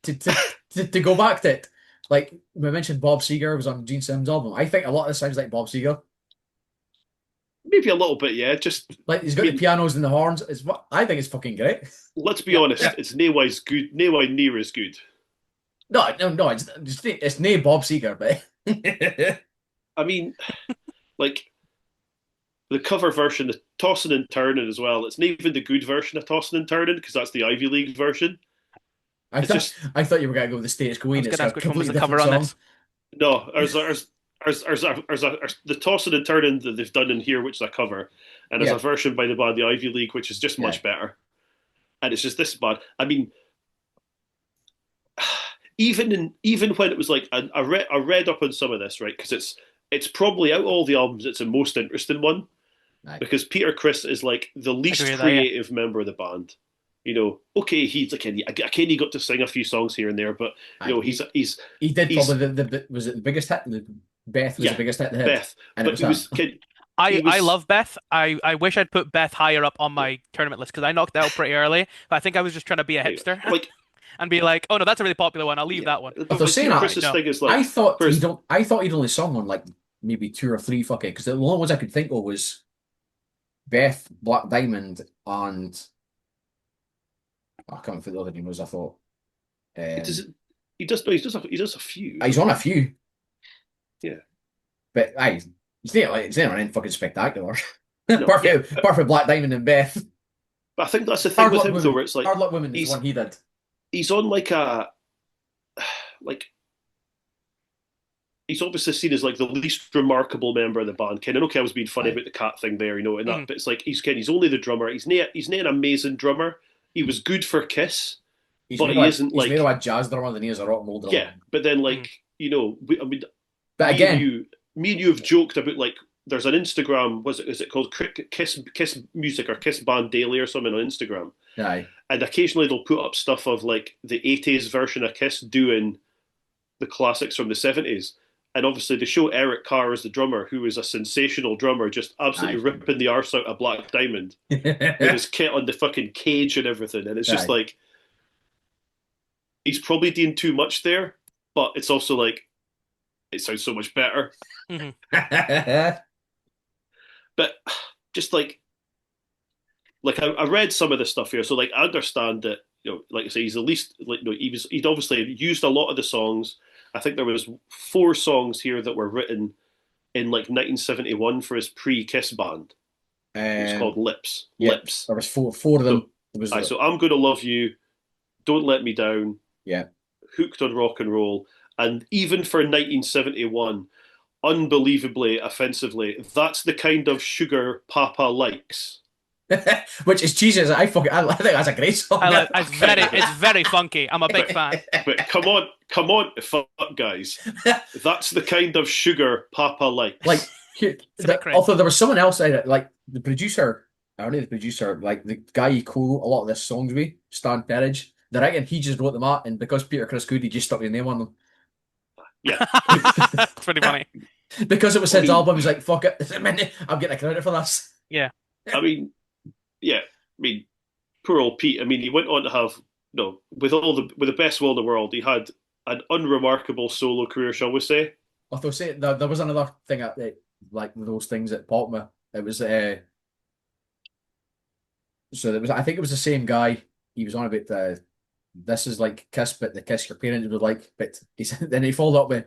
to go back to it. Like we mentioned, Bob Seger was on Gene Simmons' album. I think a lot of this sounds like Bob Seger. Maybe a little bit, yeah. Just like he's got the pianos and the horns. I think it's fucking great. Let's be honest. It's near as good. No. It's nae Bob Seger, but I mean, like the cover version, the Tossing and Turning as well. It's not even the good version of Tossing and Turning because that's the Ivy League version. I thought you were going to go with the Status Quo. It's a completely different song. On this. No, there's the Tossing and Turning that they've done in here, which is a cover, and there's a version by the band the Ivy League, which is just much better. And it's just this bad. I mean, even when it was like I read up on some of this, right? Because it's probably out of all the albums, it's the most interesting one. Right. Because Peter Criss is like the least creative member of the band. You know, okay, he's like Kenny got to sing a few songs here and there, but you know, he did probably was it the biggest hit? Beth was the biggest hit. Beth, and but I love Beth. I wish I'd put Beth higher up on my tournament list because I knocked it out pretty early. But I think I was just trying to be a hipster, and be like, oh no, that's a really popular one. I'll leave that one. But they're saying I thought he'd only sung on like maybe 2 or 3 because the only ones I could think of was Beth, Black Diamond, and I can't think the other names. I thought he does a few. He's on a few. Yeah, but it's not anything fucking spectacular. Apart from Black Diamond and Beth. But I think that's the thing with him though, where it's like Hard Luck Women is one he did. He's on he's obviously seen as like the least remarkable member of the band. Ken, okay, I was being funny about the cat thing there, you know, and that, but it's like he's only the drummer. He's not an amazing drummer. He was good for Kiss, but he isn't like he's more a jazz drummer than he is a rock and roll drummer. Yeah, but then you know, but again, me and you have joked about like there's an Instagram. Is it called Kiss Music or Kiss Band Daily or something on Instagram? Aye. And occasionally they'll put up stuff of like the 80s version of Kiss doing the classics from the 70s. And obviously they show Eric Carr as the drummer, who is a sensational drummer, just absolutely ripping the arse out of Black Diamond with his kit on the fucking cage and everything. And it's just like, he's probably doing too much there, but it's also like, it sounds so much better. But just like I read some of the stuff here, so like I understand that, you know, like I say, he's the least, like, you know, he'd obviously used a lot of the songs. I think there was 4 songs here that were written in like 1971 for his pre-Kiss band. It's called Lips. Yeah, Lips. There was four of them. So I'm Gonna Love You, Don't Let Me Down. Yeah. Hooked on Rock and Roll, and even for 1971, unbelievably offensively, that's the kind of sugar Papa likes. Which is cheesy. I think that's a great song. It's very funky. I'm a big fan. But come on, fuck guys. That's the kind of sugar Papa likes. Like, although there was someone else, like the producer, like the guy he co-wrote a lot of this songs with, Stan Perridge. I reckon he just wrote them out, and because Peter Criss could, he just stuck his name on them. Yeah, it's pretty funny. Because it was his album, he's like, "Fuck it, I'm getting a credit for this." Yeah, I mean, poor old Pete. I mean, he went on to have, you know, with the best will in the world, he had an unremarkable solo career, shall we say? Although say there was another thing like those things that popped me. It was so there was I think it was the same guy. He was on about this is like Kiss, but the Kiss your parents would like. But he said then he followed up with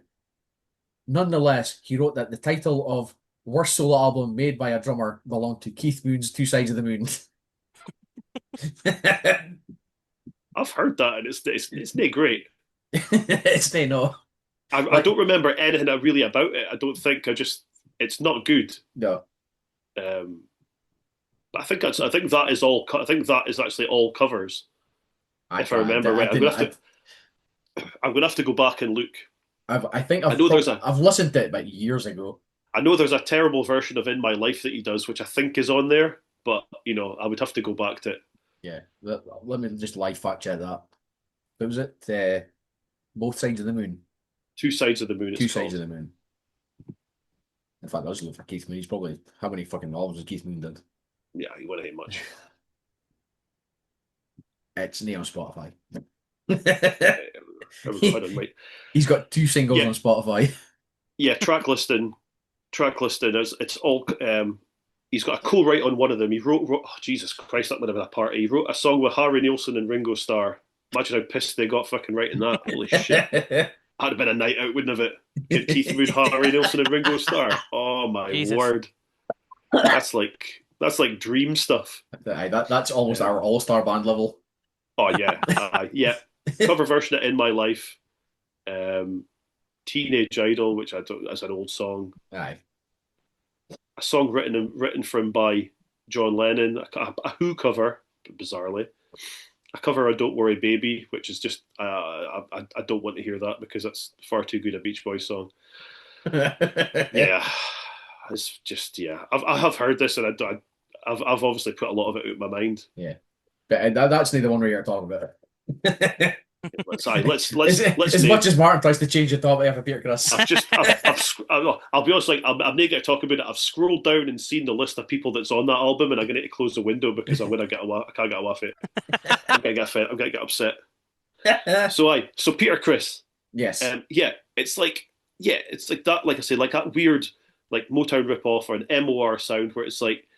nonetheless, he wrote that the title of worst solo album made by a drummer belonged to Keith Moon's Two Sides of the Moon. I've heard that, and it's not great. It's no. I don't remember anything really about it. I don't think it's not good. No. I think that is all. I think that is actually all covers. If I remember right, I'm gonna have to go back and look. I've listened to it about years ago. I know there's a terrible version of In My Life that he does, which I think is on there, but I would have to go back to it. Yeah, let me just live fact check that. What was it? Both Sides of the Moon. Two Sides of the Moon. Two Sides of the Moon. In fact, I was looking for Keith Moon. He's probably how many fucking albums has Keith Moon did? Yeah, he wouldn't hate much. It's near on Spotify. He's got 2 singles on Spotify. Yeah, track listing. It's all. He's got a co-write on one of them. He wrote oh, Jesus Christ, that would have been a party. He wrote a song with Harry Nilsson and Ringo Starr. Imagine how pissed they got fucking writing that. Holy shit. That'd have been a night out, wouldn't it? Get Keith Moon, Harry Nilsson and Ringo Starr. Oh my word. That's like dream stuff. That's almost our all-star band level. Oh yeah. Yeah. Cover version of In My Life. Teenage Idol, which that's an old song. Aye. A song written from by John Lennon, a Who cover, bizarrely. A cover of Don't Worry Baby, which is just I don't want to hear that because that's far too good a Beach Boys song. Yeah, it's just I have heard this and I've obviously put a lot of it out of my mind. Yeah, but that's not the one where you're talking about it. Let's as much as Martin tries to change the topic after Peter Chris. I'll be honest, like I'm not going to talk about it. I've scrolled down and seen the list of people that's on that album, and I'm going to close the window because I can't get away from it. I'm going to get upset. So Peter Chris. Yes. It's like that. Like I say, like that weird like Motown ripoff or an MOR sound where it's like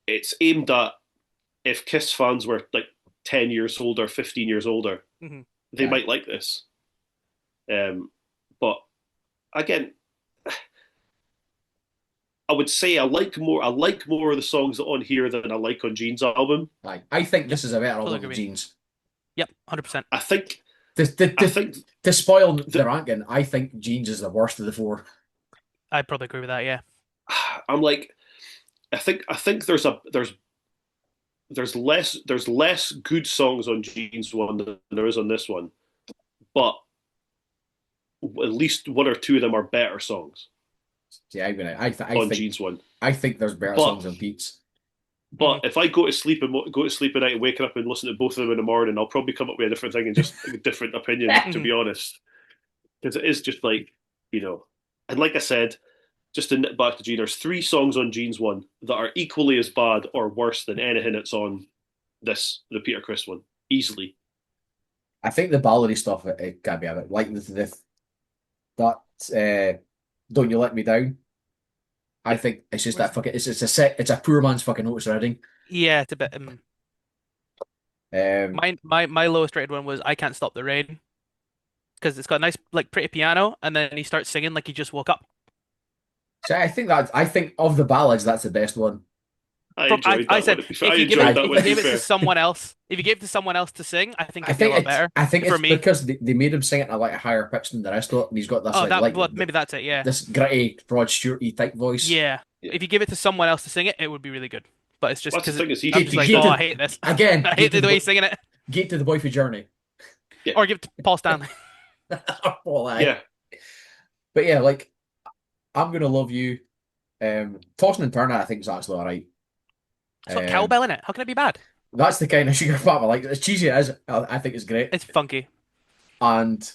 it's aimed at if Kiss fans were like 10 years older, 15 years older, they might like this. But again, I would say I like more of the songs on here than I like on Gene's album. I think this is a better album than Gene's. Yep, 100%. I think to spoil the ranking, I think Gene's is the worst of the 4. I'd probably agree with that, yeah. I'm like, I think there's less good songs on Gene's one than there is on this one, but at least 1 or 2 of them are better songs. Yeah, I think Gene's one. I think there's better songs on Pete's. But if I go to sleep at night and wake up and listen to both of them in the morning, I'll probably come up with a different thing and just a different opinion. To be honest, because it is just like and like I said. Just to nip back to Gene, there's 3 songs on Gene's one that are equally as bad or worse than anything that's on the Peter Chris one, easily. I think the ballady stuff it can be a bit like that. Don't You Let Me Down. I think it's just that fucking it's a poor man's fucking Otis Redding. Yeah, it's a bit. My lowest rated one was I Can't Stop the Rain because it's got a nice like pretty piano and then he starts singing like he just woke up. So I think of the ballads, that's the best one. I said if you give it to someone else, to sing, I think it'd be a lot better. I think it's because they made him sing it at like a higher pitch than the rest of it, and he's got this maybe that's it. Yeah, this gritty Rod Stewart-y type voice. Yeah, if you give it to someone else to sing it, it would be really good. But it's just because I'm just like, I hate this. Again, I hate the way he's singing it. Get to the Boy for Journey, or give it to Paul Stanley. Yeah, but yeah, like. I'm Gonna Love You. Tossing and Turning, I think is actually alright. It's got cowbell in it. How can it be bad? That's the kind of sugar pop I like. As cheesy as it is, I think it's great. It's funky. And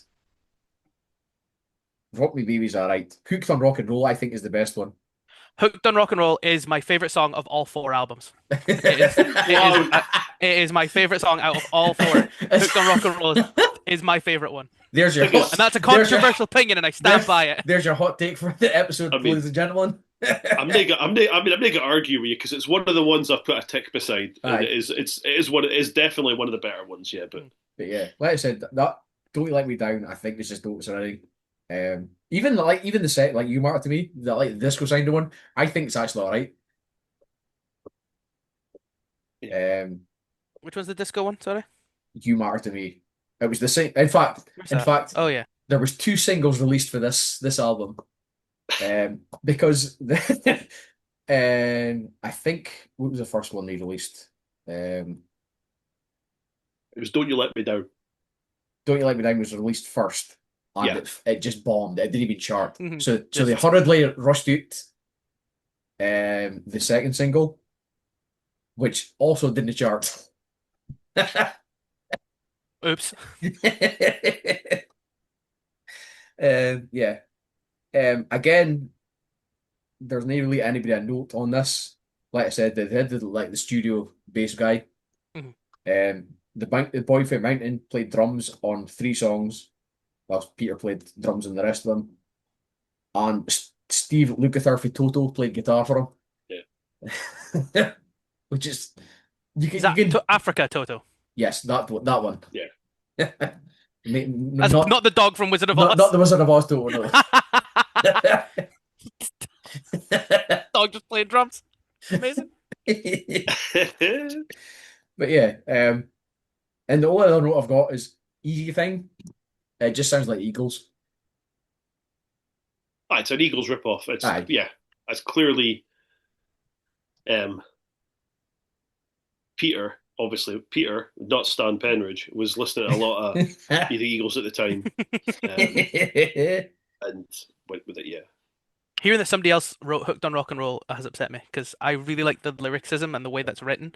Rock Me Baby's alright. Hooked on Rock and Roll, I think, is the best one. Hooked on Rock and Roll is my favorite song of all 4 albums. It is my favorite song out of all 4. Hooked on Rock and Roll is my favorite one. There's your Because- And that's a there's your- controversial opinion, and I stand by it. There's your hot take for the episode, I mean, ladies and gentlemen. I'm gonna argue with you because it's one of the ones I've put a tick beside. Aye. And it is definitely one of the better ones, yeah. But But yeah, like I said, that Don't You Let Me Down, I think it's just notes already. Even the set, like You Matter to Me, the like disco sounding one, I think it's actually alright. Which one's the disco one? Sorry. You Matter to Me. It was the same. In fact, Where's that? Oh yeah. there was 2 singles released for this album. Because I think what was the first one they released? it was "Don't You Let Me Down." Don't You Let Me Down was released first, and Yeah. it just bombed. It didn't even chart. Mhm. So they hurriedly rushed out the second single, which also didn't chart. Oops. Yeah. Again, there's not really anybody a note on this. Like I said, they had the studio bass guy. Mhm. The boy from Mountain played drums on 3 songs, whilst Peter played drums on the rest of them. And Steve Lukather for Toto played guitar for him. Yeah. Which is Is that Africa Toto? Yes, that one. Yeah. That's not the dog from Wizard of Oz. Not the Wizard of Oz Toto, no. Dog just playing drums. Amazing. But yeah, and the only other note I've got is Easy Thing. It just sounds like Eagles. It's an Eagles ripoff. Aye. It's clearly Peter, not Stan Penridge, was listening to a lot of the Eagles at the time, and went with it. Yeah, Hearing that somebody else wrote "Hooked on Rock and Roll" has upset me because I really like the lyricism and the way that's written.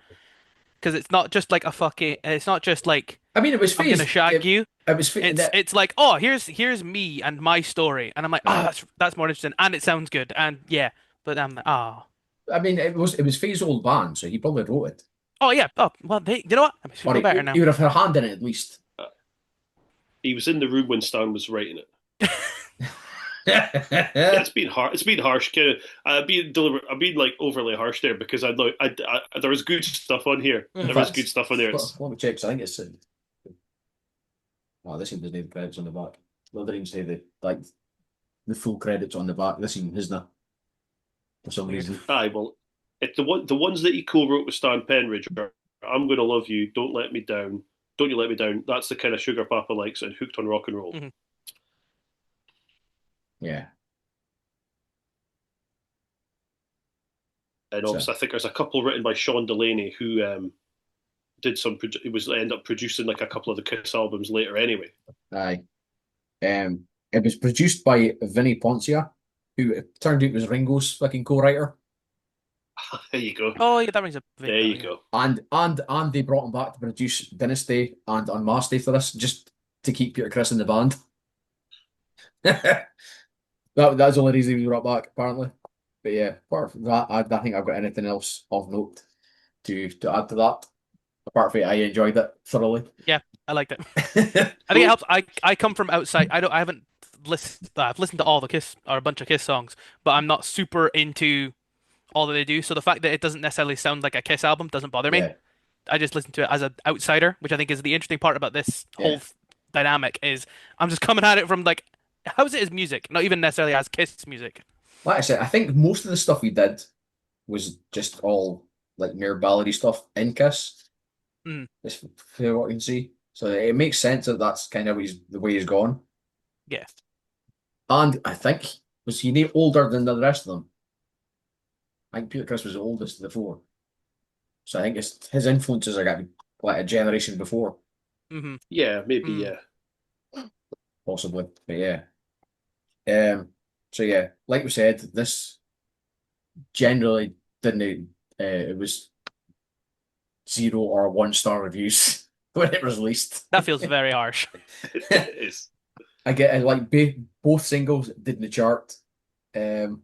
Because it's not just like it's not just like I mean, it was I'm gonna shag you. It was It's like, oh, here's me and my story, and I'm like, oh, that's more interesting, and it sounds good, and yeah, but I'm like, oh. I mean, it was Faye's old band, so he probably wrote it. Oh yeah. Oh well, you know what? I'm Or feel better now. He would have had a hand in it at least. he was in the room when Stan was writing it. It's been hard. It's been harsh. I'm being deliberate. I'm being like overly harsh there because there was good stuff on here. There was good stuff on there. Let me check. 'Cause I think it's. Oh, this one doesn't have the credits on the back. Well, they didn't say the full credits on the back. This one isn't. For some reason. Aye, well, the ones that he co-wrote with Stan Penridge are "I'm Gonna Love You," "Don't Let Me Down," "Don't You Let Me Down." That's the kind of Sugar Papa likes, and "Hooked on Rock and Roll." Mm-hmm. Yeah. And obviously, I think there's a couple written by Sean Delaney who ended up producing like a couple of the Kiss albums later anyway. Aye. It was produced by Vinnie Poncia, who it turned out was Ringo's fucking co-writer. There you go. Oh yeah, that rings a. There you go. And they brought him back to produce Dynasty and Unmasked after this, just to keep Peter Criss in the band. That's the only reason he brought back, apparently. But yeah, apart from that, I don't think I've got anything else of note to add to that. Apart from it, I enjoyed it thoroughly. Yeah, I liked it. I think it helps. I come from outside. I haven't listened. I've listened to all the Kiss or a bunch of Kiss songs, but I'm not super into all that they do. So the fact that it doesn't necessarily sound like a Kiss album doesn't bother me. Yeah. I just listen to it as an outsider, which I think is the interesting part about this whole dynamic. Is I'm just coming at it from like, how is it as music, not even necessarily as Kiss music. Like I said, I think most of the stuff we did was just all like mere ballady stuff in Kiss. That's fair what you can see. So it makes sense that that's kind of the way he's gone. Yeah. And I think, was he older than the rest of them? I think Peter Criss was the oldest of the 4. So I think his influences are getting like a generation before. Mm-hmm. Yeah, maybe, yeah. Possibly. But yeah. So yeah, like we said, this generally didn't it was 0 or 1-star reviews when it was released. That feels very harsh. It is. I get like both singles didn't chart, and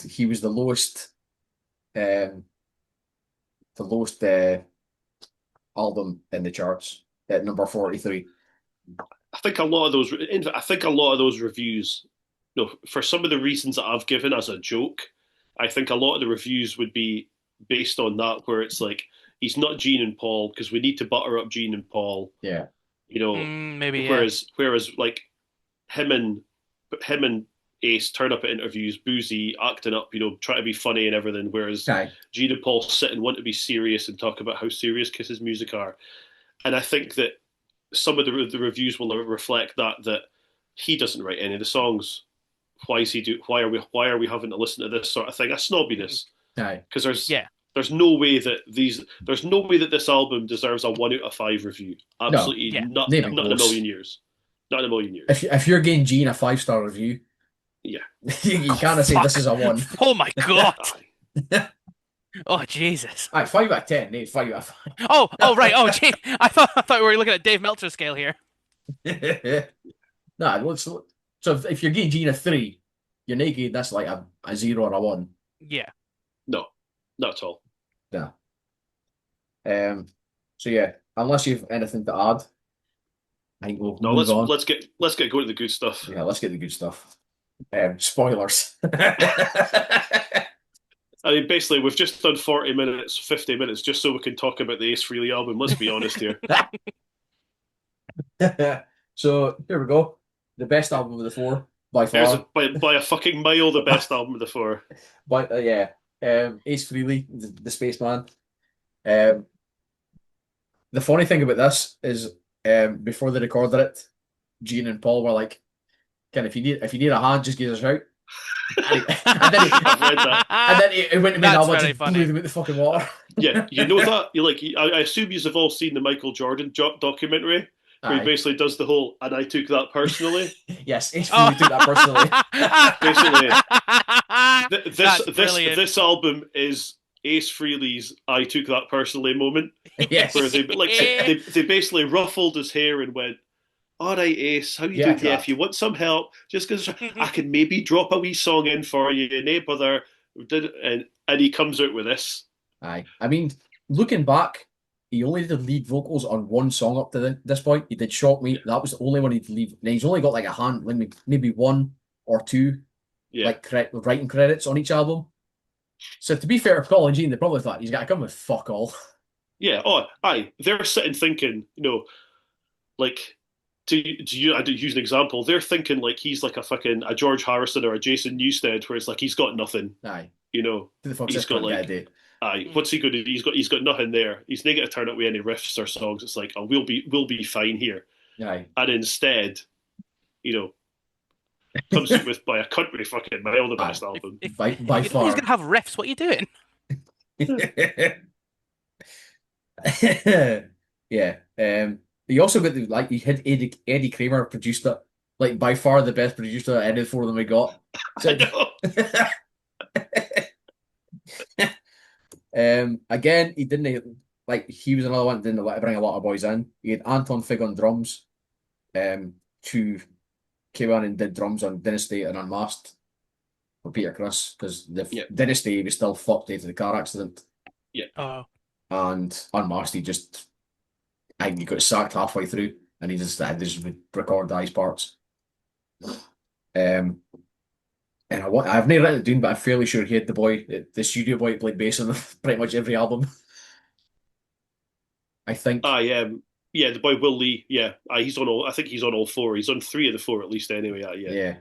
he was the lowest album in the charts at number 43. I think a lot of those. I think a lot of those reviews, for some of the reasons that I've given as a joke, I think a lot of the reviews would be based on that, where it's like he's not Gene and Paul because we need to butter up Gene and Paul. Yeah. Maybe, yeah. Whereas like him and Ace turn up at interviews, boozy, acting up, try to be funny and everything. Whereas Aye. Gene and Paul sit and want to be serious and talk about how serious Kiss's music are. And I think that some of the reviews will reflect that he doesn't write any of the songs. Why are we having to listen to this sort of thing? A snobbiness. Aye. Because there's no way that this album deserves a 1 out of 5 review. Absolutely not in a million years. Not in a million years. If you're getting Gene a 5-star review, yeah, you can't say this is a 1. Oh my god. Oh Jesus! Right, 5 out of 10. Nate, 5 out of 5. Oh right. Oh gee, I thought we were looking at Dave Meltzer's scale here. Nah, so if you're getting Gene a 3, you're naked. That's like a 0 or a 1. Yeah. No, not at all. Yeah. So yeah, unless you've anything to add, I think we'll move on. Let's get going to the good stuff. Yeah, let's get the good stuff. Spoilers. I mean, basically, we've just done 40 minutes, 50 minutes, just so we can talk about the Ace Frehley album. Let's be honest here. So here we go. The best album of the 4 by far. By a fucking mile, the best album of the 4. But Ace Frehley, the spaceman. The funny thing about this is, before they recorded it, Gene and Paul were like, "Ken, if you need a hand, just give us a shout." And then he went to me and blew them out the fucking water. Yeah, you know that. I assume you have all seen the Michael Jordan documentary, where he basically does the whole, and I took that personally. Yes, Ace Frehley took that personally. This album is Ace Frehley's "I took that personally" moment. Yes, where they basically ruffled his hair and went, "All right, Ace, how you doing? Yeah, if you want some help, just because I can maybe drop a wee song in for you, no bother." And he comes out with this. Aye, I mean, looking back, he only did lead vocals on one song up to this point. He did "Shock Me." That was the only one he'd leave. Now he's only got like a hand, maybe 1 or 2, writing credits on each album. So to be fair to Paul and Gene, they probably thought he's got to come with fuck all. Yeah. Oh, aye. They're sitting thinking, like. To use an example, they're thinking like he's like a George Harrison or a Jason Newsted, where it's like he's got nothing. Aye. He's got like, aye. What's he going to do? He's got nothing there. He's not going to turn up with any riffs or songs. It's like, oh, we'll be fine here. Aye. And instead, comes out with by a country fucking mile the best album by far. He's gonna have riffs. What are you doing? Yeah. He also got he had Eddie Kramer produced it, like by far the best producer out of any of the 4 of them we got. So, again, he didn't he was another one that didn't bring a lot of boys in. He had Anton Fig on drums, who came on and did drums on Dynasty and Unmasked for Peter Criss, because the Dynasty was still fucked after the car accident. Yeah. Oh. And Unmasked, he got sacked halfway through, and he just record the ice parts. And I've never written it down, but I'm fairly sure he had the studio boy, played bass on pretty much every album. I think. The boy Will Lee. Yeah, he's on all. I think he's on all 4. He's on 3 of the 4 at least, anyway. Yeah.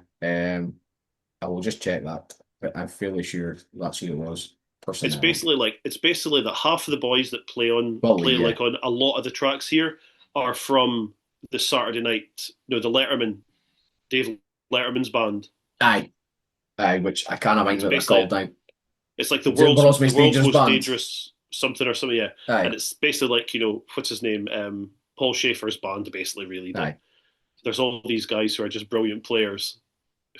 I will just check that, but I'm fairly sure that's who it was. It's basically that half of the boys that play on a lot of the tracks here are from the Saturday night, Dave Letterman's band. Aye, which I can't mind what they're called now. It's like the world's most dangerous something or something, yeah. Aye. And it's basically like, what's his name? Paul Schaefer's band, basically, really. Aye. There's all these guys who are just brilliant players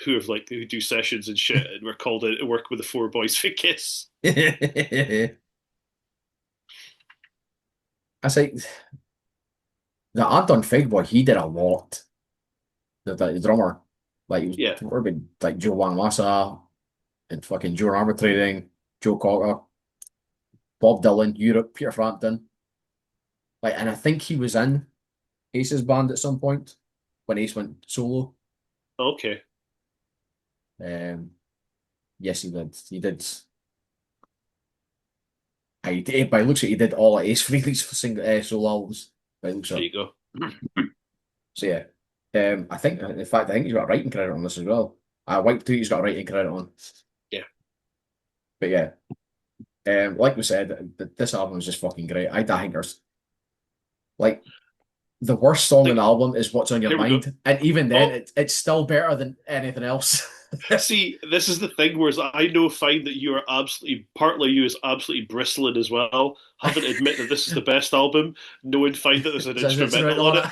who do sessions and shit, and we're called out to work with the 4 boys for Kiss. I say the Anton Fig boy, he did a lot. The drummer, working like Joe Van Massa and fucking Joe Armatrading, Joe Cocker, Bob Dylan, Europe, Peter Frampton. And I think he was in Ace's band at some point. when Ace went solo. Okay. Yes, he did. He did. By the looks of it, he did all of Ace Frehley's solo albums. By the looks of There it. you go. So yeah, I think in fact I think he's got a writing credit on this as well. White 2 he's got a writing credit on. Yeah. But yeah, like we said, this album is just fucking great. I think there's like the worst song on the album is "What's on Your Here we Mind," go. and even then, Oh. it's still better than anything else. See, this is the thing, whereas I find that you are absolutely, partly you is absolutely bristling as well, having to admit that this is the best album, knowing find that there's an There's instrumental on it.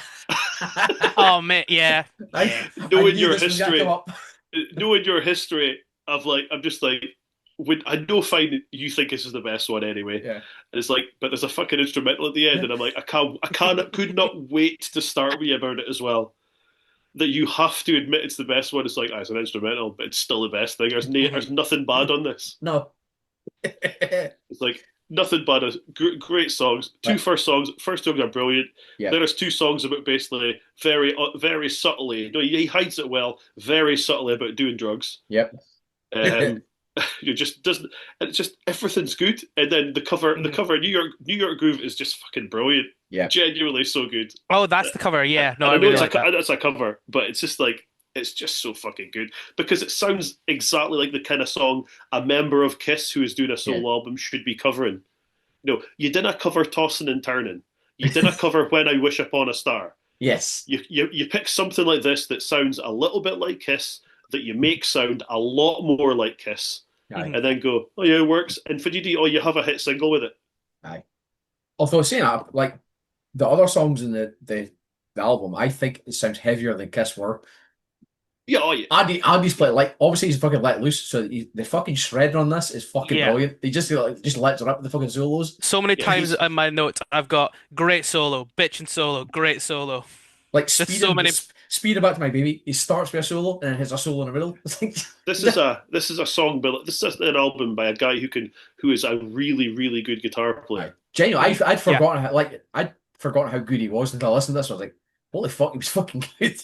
Oh man, yeah. I Knowing knew your this was gonna history, come up. knowing your history of like, I'm just like, I know fine that you think this is the best one anyway. Yeah. And it's like, but there's a fucking instrumental at the end, and I'm like, could not wait to start with you about it as well. That you have to admit it's the best one. It's like, it's an instrumental, but it's still the best thing. There's nothing bad on this. No. It's like nothing bad. Great songs. First songs are brilliant. Yeah. There's 2 songs about basically very, very subtly. No, he hides it well, very subtly about doing drugs. Yep. You just doesn't. It's just everything's good, and then the cover, New York Groove is just fucking brilliant. Yeah, genuinely so good. Oh, that's the cover. Yeah, no, I I know really like that. it's a cover, but it's just like it's just so fucking good because it sounds exactly like the kind of song a member of Kiss who is doing a solo album should be covering. No, you didn't cover "Tossing and Turning." You didn't cover "When I Wish Upon a Star." Yes. You pick something like this that sounds a little bit like Kiss, that you make sound a lot more like Kiss, and then go, oh yeah, it works. And Fujidi, oh, you have a hit single with it. Aye. Although saying that, like the other songs in the album, I think it sounds heavier than Kiss were. Yeah, oh yeah. Andy's play like obviously he's fucking let loose, so the fucking shredder on this is fucking brilliant. He just lets it up with the fucking solos. So many times in my notes, I've got great solo, bitchin' solo, great solo. Like speed about to my baby. He starts with a solo and then has a solo in the middle. This is a song, but this is an album by a guy who is a really, really good guitar player. Genuinely, I'd forgotten I'd forgotten how good he was until I listened to this. I was like, holy fuck, he was fucking good.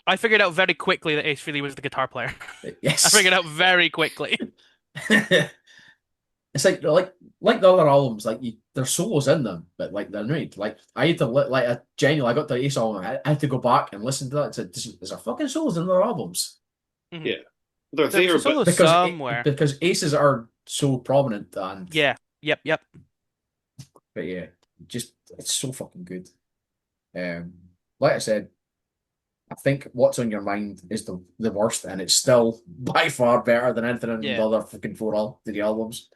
I figured out very quickly that Ace Frehley was the guitar player. Yes. I figured out very quickly. It's like the other albums, like there's solos in them, but like they're not. Like I had to genuinely, I got the Ace album, I had to go back and listen to that. There's a fucking solos in their albums. Mm-hmm. Yeah, they're there, but somewhere because Aces are so prominent and yep. But yeah, it's so fucking good. Like I said, I think What's on Your Mind is the worst, and it's still by far better than anything in the other fucking 3 albums.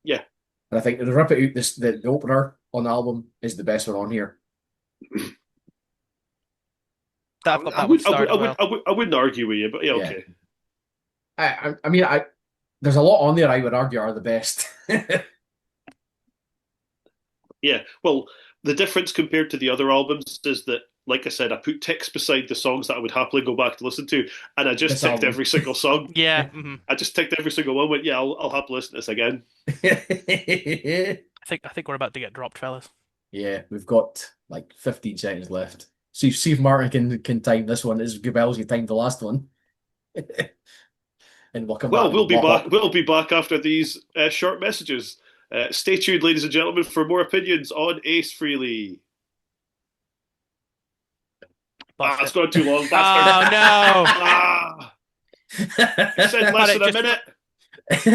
Yeah. And I think the Rip It Out, the opener on the album is the best one on here. I wouldn't argue with you, but yeah, okay. I mean, there's a lot on there I would argue are the best. Yeah, well, the difference compared to the other albums is that, like I said, I put ticks beside the songs that I would happily go back to listen to, and I just ticked every single song. Yeah, mm-hmm. I just ticked every single one. Went, yeah, I'll happily listen to this again. I think we're about to get dropped, fellas. Yeah, we've got like 15 seconds left. See if Martin can time this one as Gabel's can time the last one. And we'll come back. We'll be back after these short messages. Stay tuned, ladies and gentlemen, for more opinions on Ace Frehley. It's gone too long. Oh no! You said less than a minute.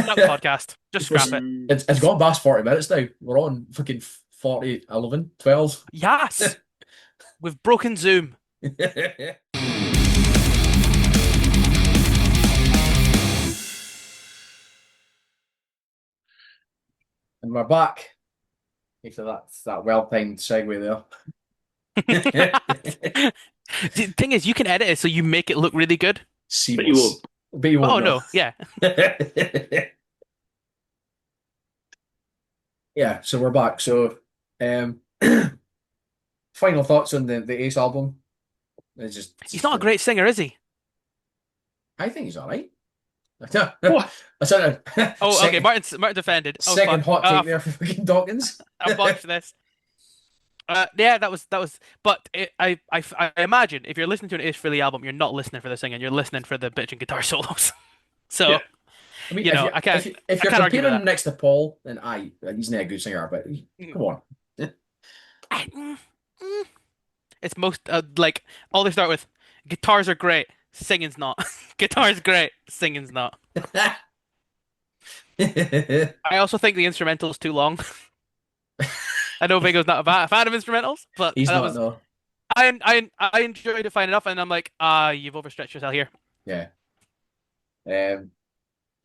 Not podcast. Just scrap it. It's gone past 40 minutes now. We're on fucking 40, 11, 12. Yes! We've broken Zoom. And we're back. After that well-timed segue there. The thing is, you can edit it so you make it look really good. But you won't. But you won't. Oh, no. Yeah. Yeah, so we're back. So, final thoughts on the Ace album. He's not a great singer, is he? I think he's all right. What? Okay. Martin's offended. Second hot take there for fucking Dawkins. I'll watch this. Yeah, that was. But I imagine if you're listening to an Ace Frehley album, you're not listening for the singing, you're listening for the bitchin' guitar solos. Yeah. So, I mean, you know, if I you're can't argue with comparing him that. next to Paul, then he's not a good singer, but come on. I- mm, mm. It's most like all they start with. Guitars are great, singing's not. Guitar's great, singing's not. I also think the instrumental's too long. I know Vigo's not a fan of instrumentals, but He's that not was though. I enjoyed it fine enough, and I'm like, you've overstretched yourself here. Yeah. Um,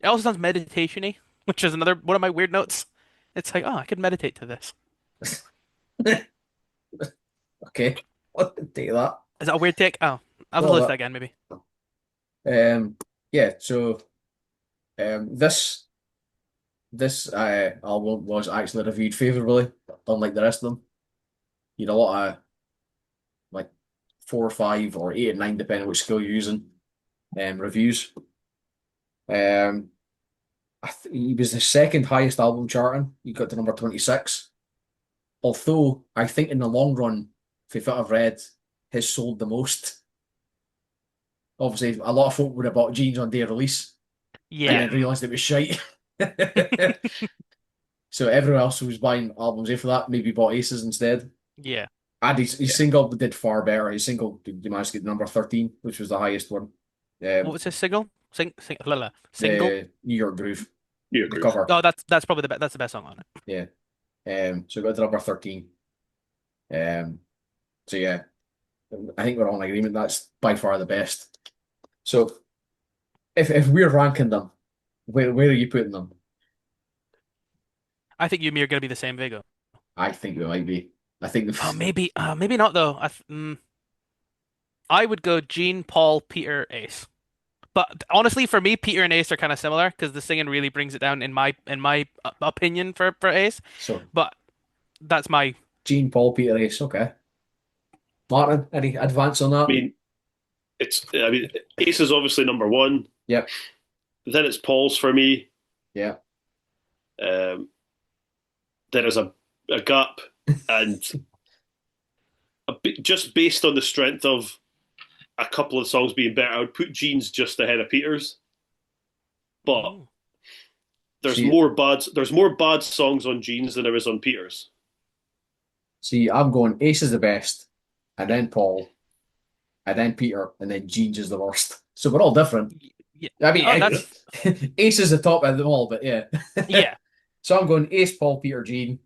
It also sounds meditation-y, which is another one of my weird notes. It's like, I could meditate to this. okay. I'll take that. Is that a weird take? Oh, I'll have to Well, listen again, maybe. yeah, so this album was actually reviewed favorably, unlike the rest of them. You had a lot of like 4 or 5 or 8 and 9, depending on which scale you're using, reviews. He was the second highest album charting. He got to number 26. Although I think in the long run, if I've read, has sold the most. Obviously, a lot of folk would have bought Jeans on day of release and Yeah. then realised it was shite. So everyone else who was buying albums after that maybe bought Aces instead. Yeah. And his single did far better. His single managed to get number 13, which was the highest one. What was his signal? Single. The New York Groove. New York The Groove. cover. Oh, that's probably that's the best song on it. Yeah. So it got to number 13. So yeah, I think we're all in agreement that's by far the best. So if we're ranking them, where are you putting them? I think you and me are going to be the same, Vigo. I think we might be. I think Maybe not though. I would go Gene, Paul, Peter, Ace. But honestly, for me, Peter and Ace are kind of similar because the singing really brings it down in my opinion for Ace. so. But that's my Gene, Paul, Peter, Ace. Okay. Martin, any advance on that? I mean, Ace is obviously number one. Yep. Then it's Paul's for me. Yeah. There is a gap, and just based on the strength of a couple of songs being better, I would put Gene's just ahead of Peter's. But there's more bad songs on Gene's than there is on Peter's. See, I'm going Ace is the best, and then Paul, and then Peter, and then Gene's is the worst. So we're all different. Yeah. I mean, Oh, Ace is the top of them all, but yeah. yeah. So I'm going Ace, Paul, Peter, Gene.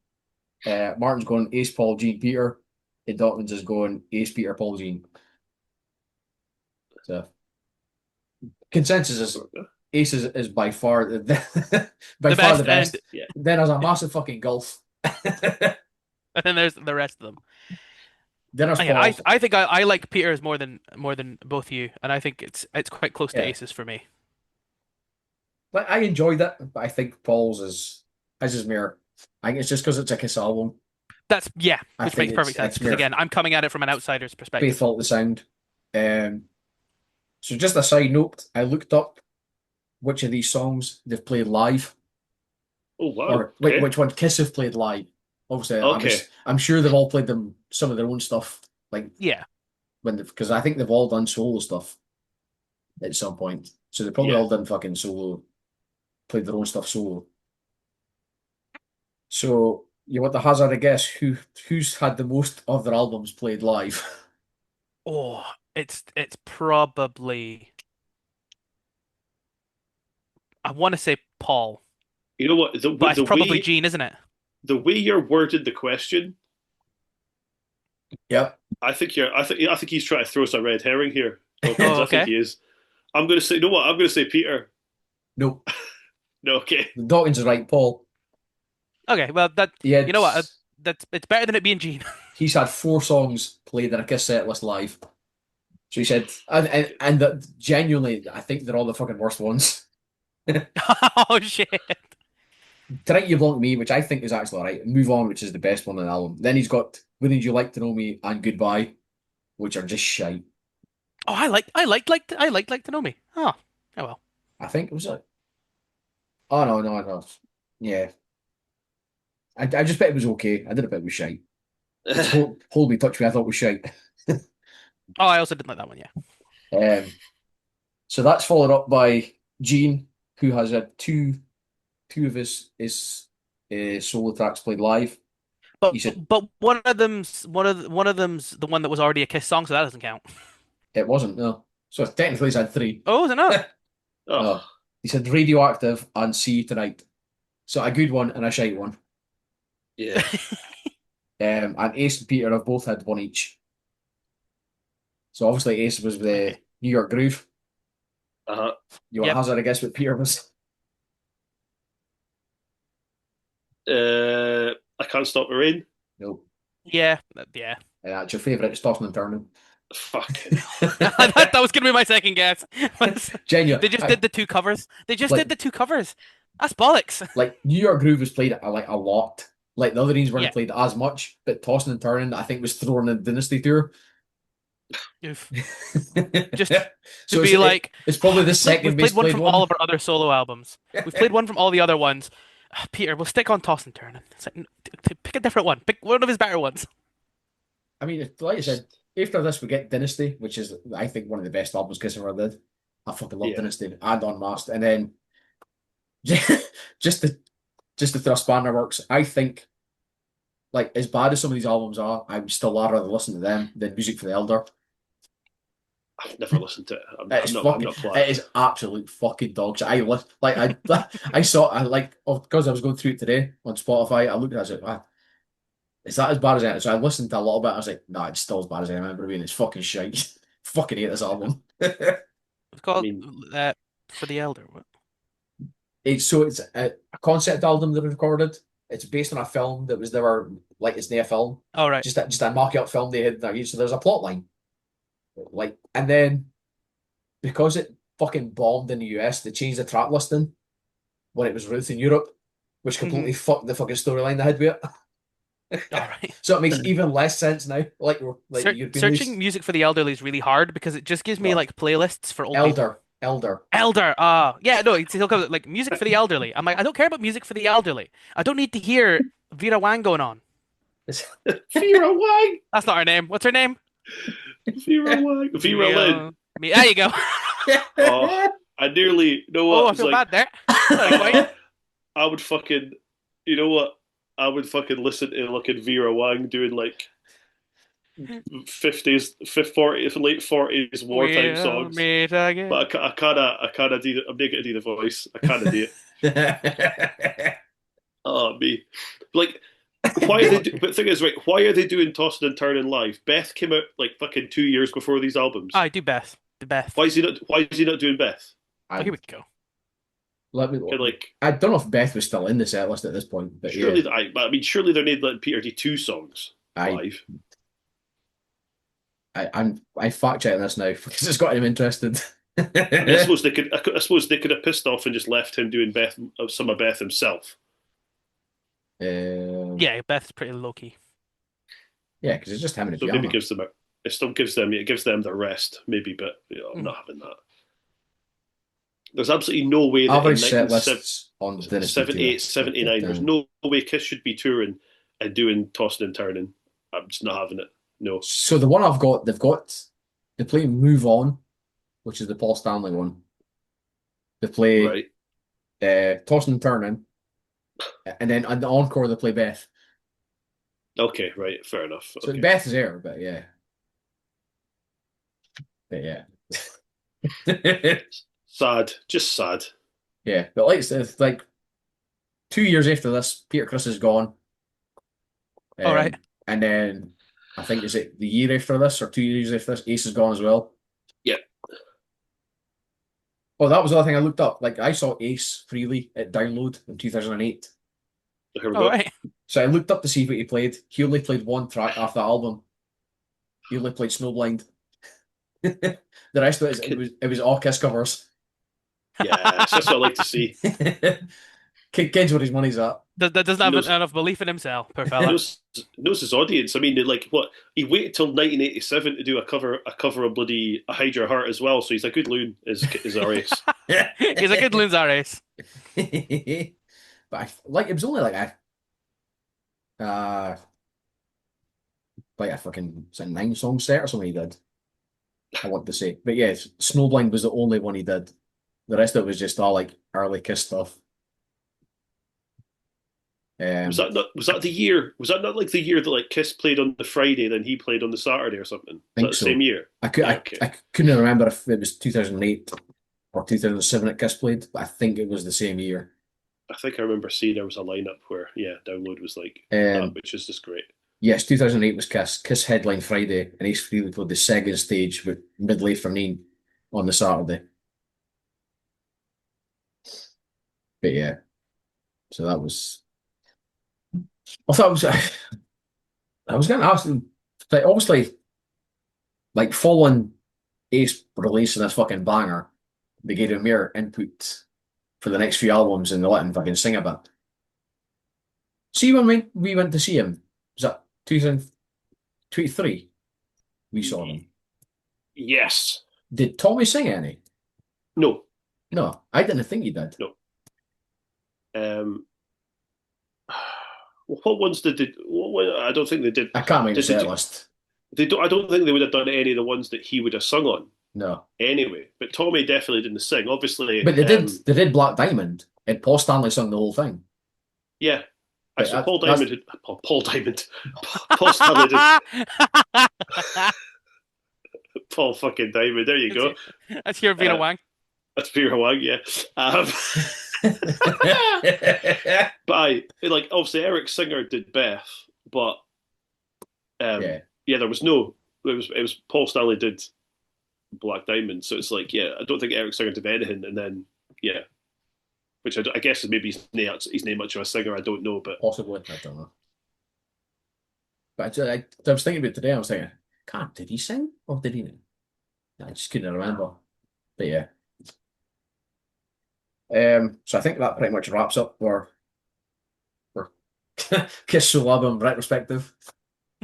Martin's going Ace, Paul, Gene, Peter. And Dawkins is going Ace, Peter, Paul, Gene. So consensus is Ace is by far the best. Yeah. Then there's a massive fucking gulf. And then there's the rest of them. Then there's Again, Paul. I think I like Peter's more than both of you, and I think it's quite close to Yeah. Aces for me. Like, I enjoyed it, but I think Paul's is mere. I think it's just because it's a Kiss album. Which think makes perfect sense. it's Because again, I'm coming at it from an outsider's perspective. Faithful to the sound. So just a side note, I looked up which of these songs they've played live, Oh wow! or Okay. which one Kiss have played live. Obviously, Okay. I'm sure they've all played them some of their own stuff, like Yeah. because I think they've all done solo stuff at some point. So they probably Yeah. all done fucking solo, played their own stuff solo. So you want the hazard a guess who's had the most of their albums played live? Oh, it's probably I want to say Paul, You know what? but it's probably Gene, isn't it? The way you're worded the question, Yep. I think he's trying to throw us a red herring here. Oh, I think okay. he is. I'm going to say, you know what? I'm going to say Peter. Nope. No, okay. Dawkins is right, Paul. Okay, well Yeah. you know what? It's better than it being Gene. He's had 4 songs played in a Kiss set list live. So he said, and that genuinely, I think they're all the fucking worst ones. Oh shit. Tonight You Belong to Me, which I think is actually alright. Move On, which is the best one on the album. Then he's got Wouldn't You Like to Know Me and Goodbye, which are just shite. Oh, I like to know me. Oh well. I think it was like, oh no. Yeah. I just bet it was okay. I didn't bet it was shite. It's Hold Me, Touch Me, I thought was shite. Oh, I also didn't like that one. Yeah. So that's followed up by Gene, who has had two of his solo tracks played live. But He said but one of them's the one that was already a Kiss song, so that doesn't count. it wasn't, no. So technically he's had three. Oh, is it not? No. Oh, He said Radioactive and See You Tonight. So a good one and a shite one. yeah. And Ace and Peter have both had one each. So obviously Ace was the Okay. New York Groove. Uh-huh. You want to Yep. hazard a guess what Peter was? I Can't Stop the Rain. No. Yeah, yeah. That's your favourite, it's Tossing and Turning. Fucking hell. That was gonna be my second guess. Genuine. They just did the two covers. They just Like- did the two covers. That's bollocks. Like New York Groove was played like a lot. Like the other ones weren't Yeah. played as much, but Tossing and Turning I think was thrown in the Dynasty tour. Oof. Just To be like, it's probably the we've second played best one played from one. all of our other solo albums. We've played one from all the other ones. Peter, we'll stick on Toss and Turn. It's like, pick a different one. Pick one of his better ones. I mean, like I said, after this we get Dynasty, which is I think one of the best albums Kiss ever did. I fucking love Yeah. Dynasty and Unmasked, and then just to throw a spanner works. I think, like as bad as some of these albums are, I would still rather listen to them than Music for the Elder. I've never listened to it. I'm It's not fucking, playing. it is absolute fucking dog shit. I saw, I like, because I was going through it today on Spotify. I looked at it, I was like, ah, is that as bad as it? So I listened to a little bit. I was like, nah, it's still as bad as I remember being. It's fucking shite. Fucking hate this album. It's called mean- For the Elder. What? It's a concept album that I recorded. It's based on a film that was never like it's near a film. Oh, right. Just a mock-up film they had there. So there's a plot line. Like, and then because it fucking bombed in the US, they changed the track listing when it was released in Europe, which completely fucked the fucking storyline they had with it. All right. So it makes even less sense now. Like European Searching music for the elderly is really hard because it just gives me Oh. like playlists for old people. Elder. Elder. Yeah, no, it's, he'll go like music for the elderly. I'm like, I don't care about music for the elderly. I don't need to hear Vera Wang going on. Vera Wang. That's not her name. What's her name? Vera Wang. Vera Lynn. There you go. Oh, I nearly. You know what? Oh, I It's feel like, bad there. Sorry, quite. I would fucking. You know what? I would fucking listen to like Vera Wang doing like 50s, 40s, late 40s wartime We'll songs. meet again. But I kind of do. I'm not gonna do the voice. I kind of do it. Oh me, like why are they? But the thing is, right? Why are they doing Tossing and Turning live? Beth came out like fucking 2 years before these albums. I do Beth. The Beth. Why is he not? Why is he not doing Beth? Oh, here we go. Let me. And like, I don't know if Beth was still in the set list at this point, but surely, yeah, I mean, surely they're not letting Peter do two songs live. I fact checking this now because it's got him interested. I mean, I suppose they could. I suppose they could have pissed off and just left him doing Beth, some of Beth himself. Yeah, Beth's pretty low key. Yeah, because it's just him in a So pajama. maybe gives them. It still gives them the rest, maybe, but I'm not having that. There's absolutely no way that Average in set lists on the Dynasty 78, tour. 79, there's no way Kiss should be touring and doing Tossing and Turning. I'm just not having it. No. So the one I've got, they play Move On, which is the Paul Stanley one. They play Right. Tossing and Turning, and then on the encore they play Beth. Okay, right. Fair enough. So Okay. Beth is there, but yeah. Sad. Just sad. Yeah, but like it's like 2 years after this, Peter Criss is gone. All right. And then I think is it the year after this or 2 years after this, Ace is gone as well. Yeah. Oh, that was the other thing I looked up. Like I saw Ace freely at Download in 2008. Here we All go. right. So I looked up to see what he played. He only played one track off the album. He only played Snowblind. The rest of it was all Kiss covers. Yeah, that's what I like to see. Kids where his money's at. That doesn't have Knows- enough belief in himself, poor fella. knows his audience. I mean, like what he waited till 1987 to do a cover of bloody "I Hide Your Heart" as well. So he's a good loon. Is our ace. He's a good loons our ace. But it was only like like a fucking 9-song set or something he did. I want to say, but yes, Snowblind was the only one he did. The rest of it was just all like early Kiss stuff. Was that the year? Was that not like the year that like Kiss played on the Friday, then he played on the Saturday or something? Was Think that the so. same year? I couldn't remember if it was 2008 or 2007 that Kiss played, but I think it was the same year. I think I remember seeing there was a lineup where Download was like that, which is just great. Yes, 2008 was Kiss. Kiss headline Friday, and Ace Frehley played the second stage with Midley for Neen on the Saturday. But yeah, so that was. I thought I was going to ask them, like, obviously, like following Ace releasing this fucking banger, they gave him more input for the next few albums and they let him fucking sing a bit. See, when we went to see him, was that 2023? We saw him. Yes. Did Tommy sing any? No. No, I didn't think he did. No. What ones did they? I don't think they did. I can't make the set list. I don't think they would have done any of the ones that he would have sung on. No. Anyway, but Tommy definitely didn't sing. Obviously, but they did. They did Black Diamond, and Paul Stanley sung the whole thing. Yeah, actually, Paul Stanley did. Paul fucking Diamond. There you go. That's here Vera Wang. That's Vera Wang. Yeah. But obviously Eric Singer did Beth, but there was no. It was Paul Stanley did Black Diamond, so it's like I don't think Eric Singer did anything, and then which I guess is maybe he's not much of a singer. I don't know, but possibly I don't know. But I was thinking about it today. I was thinking, God, did he sing or did he? I just couldn't remember. But yeah. So I think that pretty much wraps up our Kiss Soul album retrospective.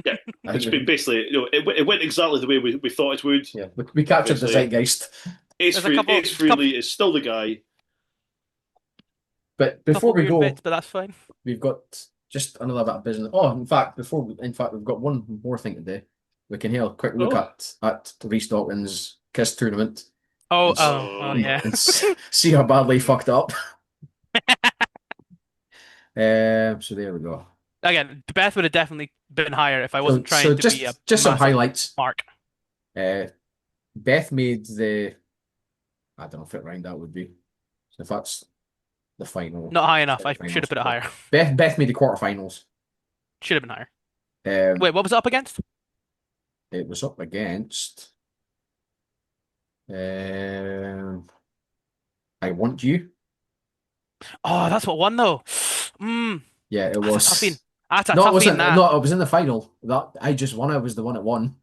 Yeah, it's been basically, it went exactly the way we thought it would. Yeah, we captured the zeitgeist. Ace Frehley is still the guy. But before we go, but that's fine. We've got just another bit of business. Oh, in fact, we've got one more thing to do. We can have a quick look at Rhys Dawkins' Kiss tournament. Oh yeah. And see how badly he fucked up. So there we go. Again, Beth would have definitely been higher if I wasn't trying to be a just some highlights. Mark. Beth made I don't know if it round that would be. So if that's the final. Not high enough. I should have put it higher. Beth made the quarterfinals. Should have been higher. Wait, what was it up against? It was up against I Want You. Oh, that's what won though. Yeah, it was. That's a toughie. No, it was in the final. That I just won. I was the one that won.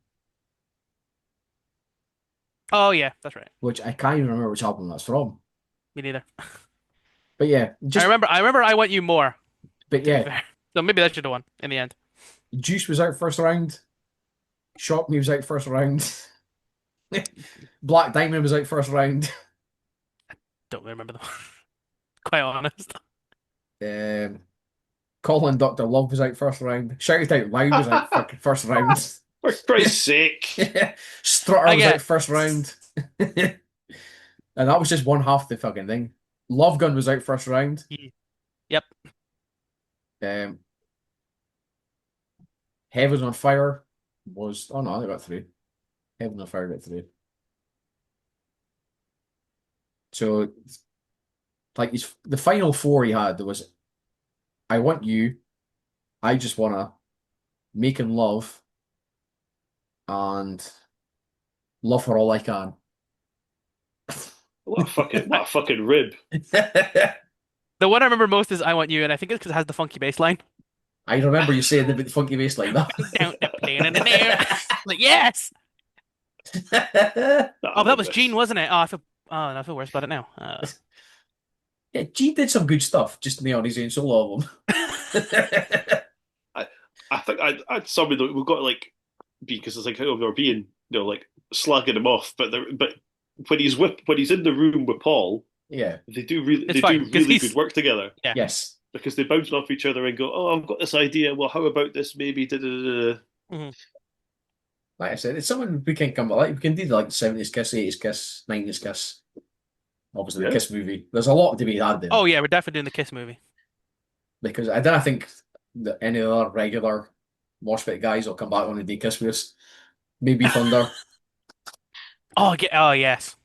Oh yeah, that's right. Which I can't even remember which album that's from. Me neither. But yeah, I remember I Want You more. But yeah, so maybe that should have won in the end. Juice was out first round. Shock Me was out first round. Black Diamond was out first round. I don't remember them. Quite honest. Colin Dr. Love was out first round. Shout It Out Loud was out fucking first round. For Christ's sake. Strutter was out first round. And that was just one half the fucking thing. Love Gun was out first round. Yep. Heaven on Fire was... Oh no, they got 3. Heaven on Fire got 3. So, like, the final 4 he had, there was I Want You, I Just Wanna, Making Love, and Love For All I Can. What a fucking rib. The one I remember most is I Want You, and I think it's because it has the funky bass line. I remember you saying the funky bass line. Like, yes! Oh, that was Gene, wasn't it? I feel worse about it now. Yeah, Gene did some good stuff, just on his own solo album. I think I'd something that we've got to because it's like we're being slagging him off, but when he's in the room with Paul, yeah, they do really good work together. Yeah. Yes, because they bounce off each other and go, "Oh, I've got this idea. Well, how about this? Maybe." Mm-hmm. like I said, it's something we can come like we can do like 70s Kiss, 80s Kiss, 90s Kiss. Obviously, the Yeah. Kiss movie. There's a lot to be had there. Oh yeah, we're definitely doing the Kiss movie. Because I don't think that any other regular Mosh Pit guys will come back on the do Kiss with us. Maybe Thunder. Oh, oh yes.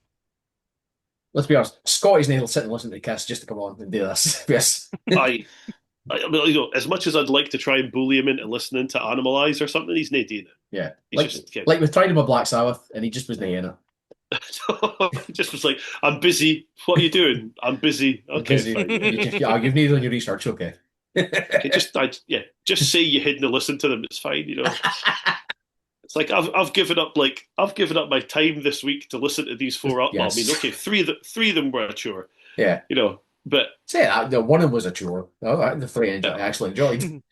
Let's be honest, Scotty's need to sit and listen to Kiss just to come on and do this. Yes. I mean, you know, as much as I'd like to try and bully him into listening to Animalize or something, he's not doing it. Yeah. He's Like we tried him with Black Sabbath and he just was in it. just was like, I'm busy. What are you doing? I'm busy. Okay, Busy. fine. You've needed on your research, okay. Okay, just say you hadn't listened to them. It's fine, you know. It's like I've given up my time this week to listen to these four up. Yes. Well, I mean, okay, three of them were a chore, Yeah. you know, but Say that, one of them was a chore. The three I actually enjoyed.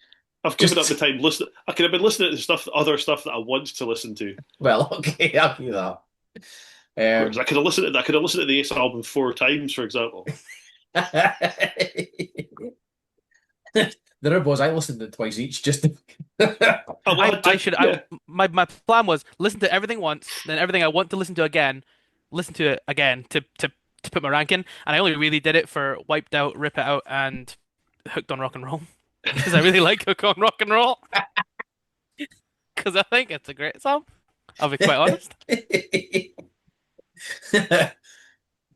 I've given up the time listening. I could have been listening to other stuff that I want to listen to. Well, okay, I'll give you that. Whereas I could have listened to the Ace album 4 times, for example. The rib was I listened to it twice each just to... My plan was listen to everything once, then everything I want to listen to again, listen to it again to put my rank in, and I only really did it for Wiped Out, Rip It Out, and Hooked on Rock and Roll because I really like Hooked on Rock and Roll because I think it's a great song. I'll be quite honest.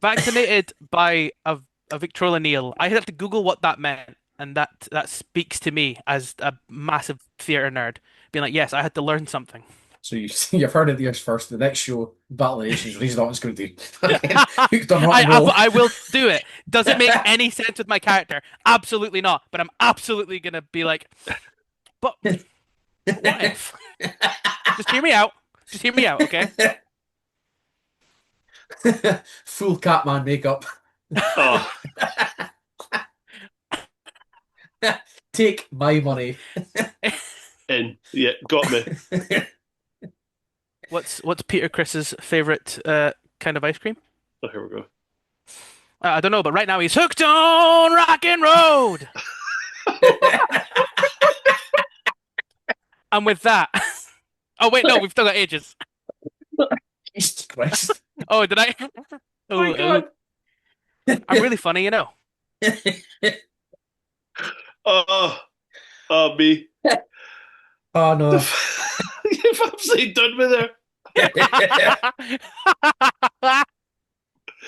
Vaccinated by a Victrola Neil. I had to Google what that meant. And that speaks to me as a massive theatre nerd, being like, yes, I had to learn something. So you've heard it here first. The next show, Battle of the Nations, Rhys Dawkins going to do. Hooked on Rock and Roll. I will do it. Does it make any sense with my character? Absolutely not. But I'm absolutely going to be like, but what if? Just hear me out. Just hear me out, okay? Full Catman makeup. Oh. Take my money. And yeah, got me. What's Peter Chris's favorite kind of ice cream? Oh, here we go. I don't know, but right now he's hooked on rock and road. And with that, oh wait, no, we've still got ages. Jesus Christ! Oh, did I? Oh my God! I'm really funny, you know. Me. Oh no! You've absolutely done me there.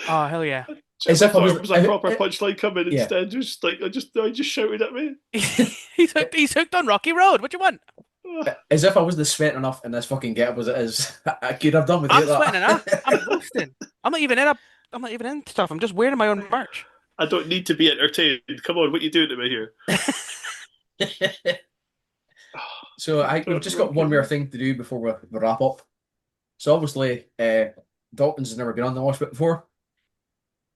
Oh hell yeah! As if I was a proper punchline coming yeah. instead. Just like I just shouted at me. He's hooked on Rocky Road. What do you want? As if I wasn't sweating enough in this fucking getup as it is. I could have done with I'm that. sweating enough. I'm roasting. I'm not even in stuff. I'm just wearing my own merch. I don't need to be entertained. Come on, what are you doing to me here? So we've just got one more thing to do before we wrap up. So obviously, Dawkins has never been on the Mosh Pit before.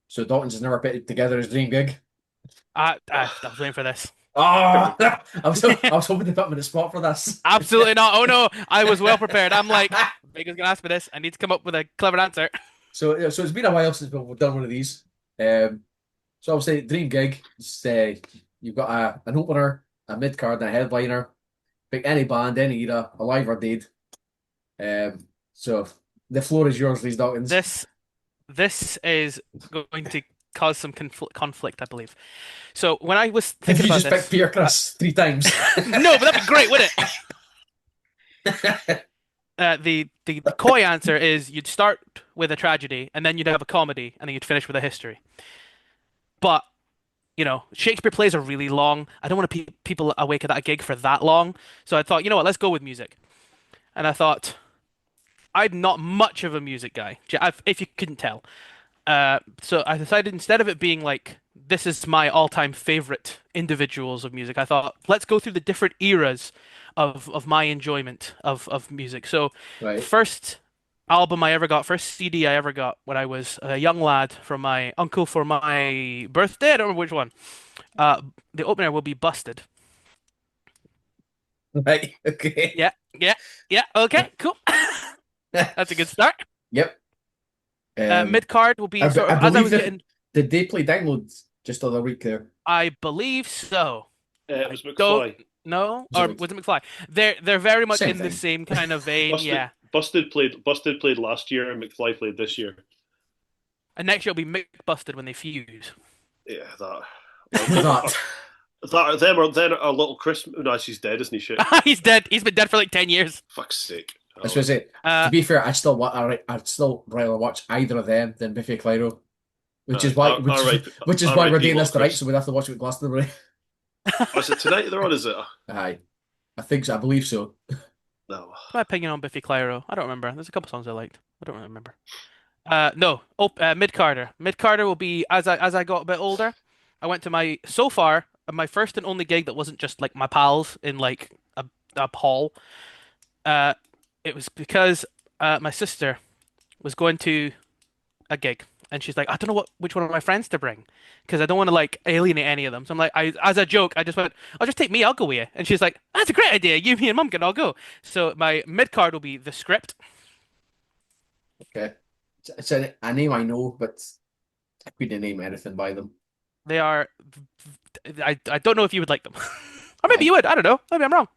So Dawkins has never put together his dream gig. I was waiting for this. Oh, I was hoping to put him in the spot for this. Absolutely not. Oh no, I was well prepared. I'm like, Vega's gonna ask me this. I need to come up with a clever answer. So it's been a while since we've done one of these. So obviously, dream gig. You've got an opener, a mid card, and a headliner. Pick any band, any era, alive or dead. So the floor is yours, Rhys Dawkins. This is going to cause some conflict, I believe. So when I was thinking If you about just picked Peter Criss 3 times. No, but that'd be great, wouldn't it? The coy answer is you'd start with a tragedy, and then you'd have a comedy, and then you'd finish with a history. But you know, Shakespeare plays are really long. I don't want to keep people awake at that gig for that long. So I thought, you know what, let's go with music. And I thought, I'm not much of a music guy, if you couldn't tell. So I decided instead of it being like, this is my all-time favorite individuals of music, I thought, let's go through the different eras of my enjoyment of music. So Right. first CD I ever got when I was a young lad from my uncle for my birthday. I don't remember which one. The opener will be Busted. Right, okay. Yeah, okay, cool. That's a good start. Yep. Mid card will be I sort of, as I believe was that- getting, Did they play downloads just the other week there? I believe so. It was Don't- McFly. No, Was or it- was it McFly? They're very much Same in the thing. same kind of vein. Busted. Yeah. Busted played last year, and McFly played this year. And next year it'll be Mick Busted when they fuse. Yeah, that. That. Them or then a little Chris. No, she's dead, isn't he? Shit. He's dead. He's been dead for like 10 years. Fuck's sake. I suppose it. To be fair, I'd still rather watch either of them than Biffy Clyro, which is why we're doing this tonight, so we'd have to watch it with Glastonbury. Is it tonight they're on? Is it? Aye, I think so. I believe so. No. My opinion on Biffy Clyro. I don't remember. There's a couple songs I liked. I don't really remember. No. Mid Carter. Mid Carter will be as I got a bit older. I went to my first and only gig that wasn't just like my pals in like a hall. It was because my sister was going to a gig, and she's like, I don't know which one of my friends to bring, because I don't want to like alienate any of them. So I'm like, as a joke, I just went, I'll just take me, I'll go with you. And she's like, that's a great idea. You, me, and Mum can all go. So my mid card will be The Script. Okay, it's a name I know, but I couldn't name anything by them. They are. I don't know if you would like them, or maybe you would. I don't know. Maybe I'm wrong.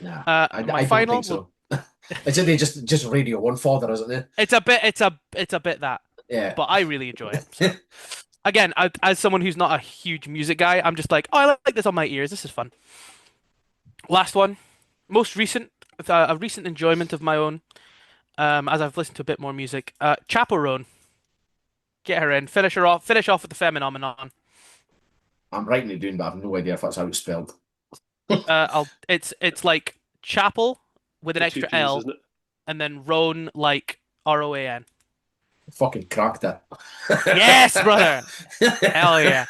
Nah, My I final. don't think so. Isn't they just Radio 1 fodder, isn't it? It's a bit that. Yeah. But I really enjoy it. So. Again, as someone who's not a huge music guy, I'm just like, oh, I like this on my ears. This is fun. Last one, most recent, a recent enjoyment of my own, as I've listened to a bit more music. Chaperone. Get her in. Finish off with the phenomenon. I'm writing it down, but I have no idea if that's how it's spelled. It's like chapel with an extra P's, L, isn't it? and then Roan like Roan. Fucking cracked it. Yes, brother. Hell yeah.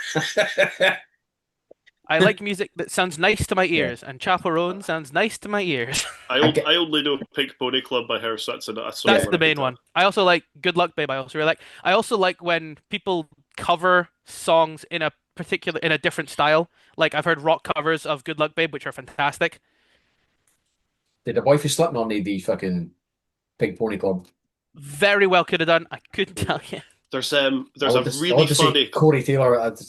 I like music that sounds nice to my ears, and Chaperone sounds nice to my ears. I only know Pink Pony Club by her, so that's the main one. I also like Good Luck Babe. I also like when people cover songs in a different style. Like I've heard rock covers of Good Luck Babe, which are fantastic. Did the wife of Slipknot need the fucking Pink Pony Club? Very well could have done. I couldn't tell you. There's a really funny Corey Taylor at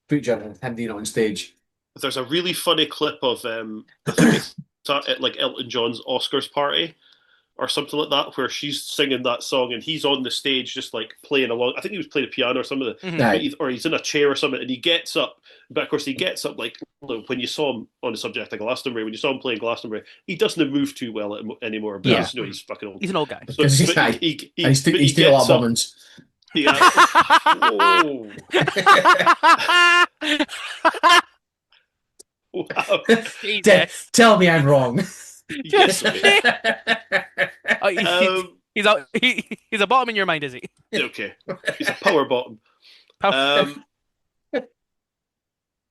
picture of him doing it on stage. There's a really funny clip of I think it's at like Elton John's Oscars party or something like that, where she's singing that song and he's on the stage just like playing along. I think he was playing a piano or something, or he's in a chair or something, and he gets up. But of course, he gets up like when you saw him on the subject of Glastonbury. When you saw him playing Glastonbury, he doesn't move too well anymore. But he's fucking old. He's an old guy. So, he's doing a lot of bombings. Yeah. Wow. Tell me I'm wrong. Just he's a bottom in your mind, is he? Okay, he's a power bottom.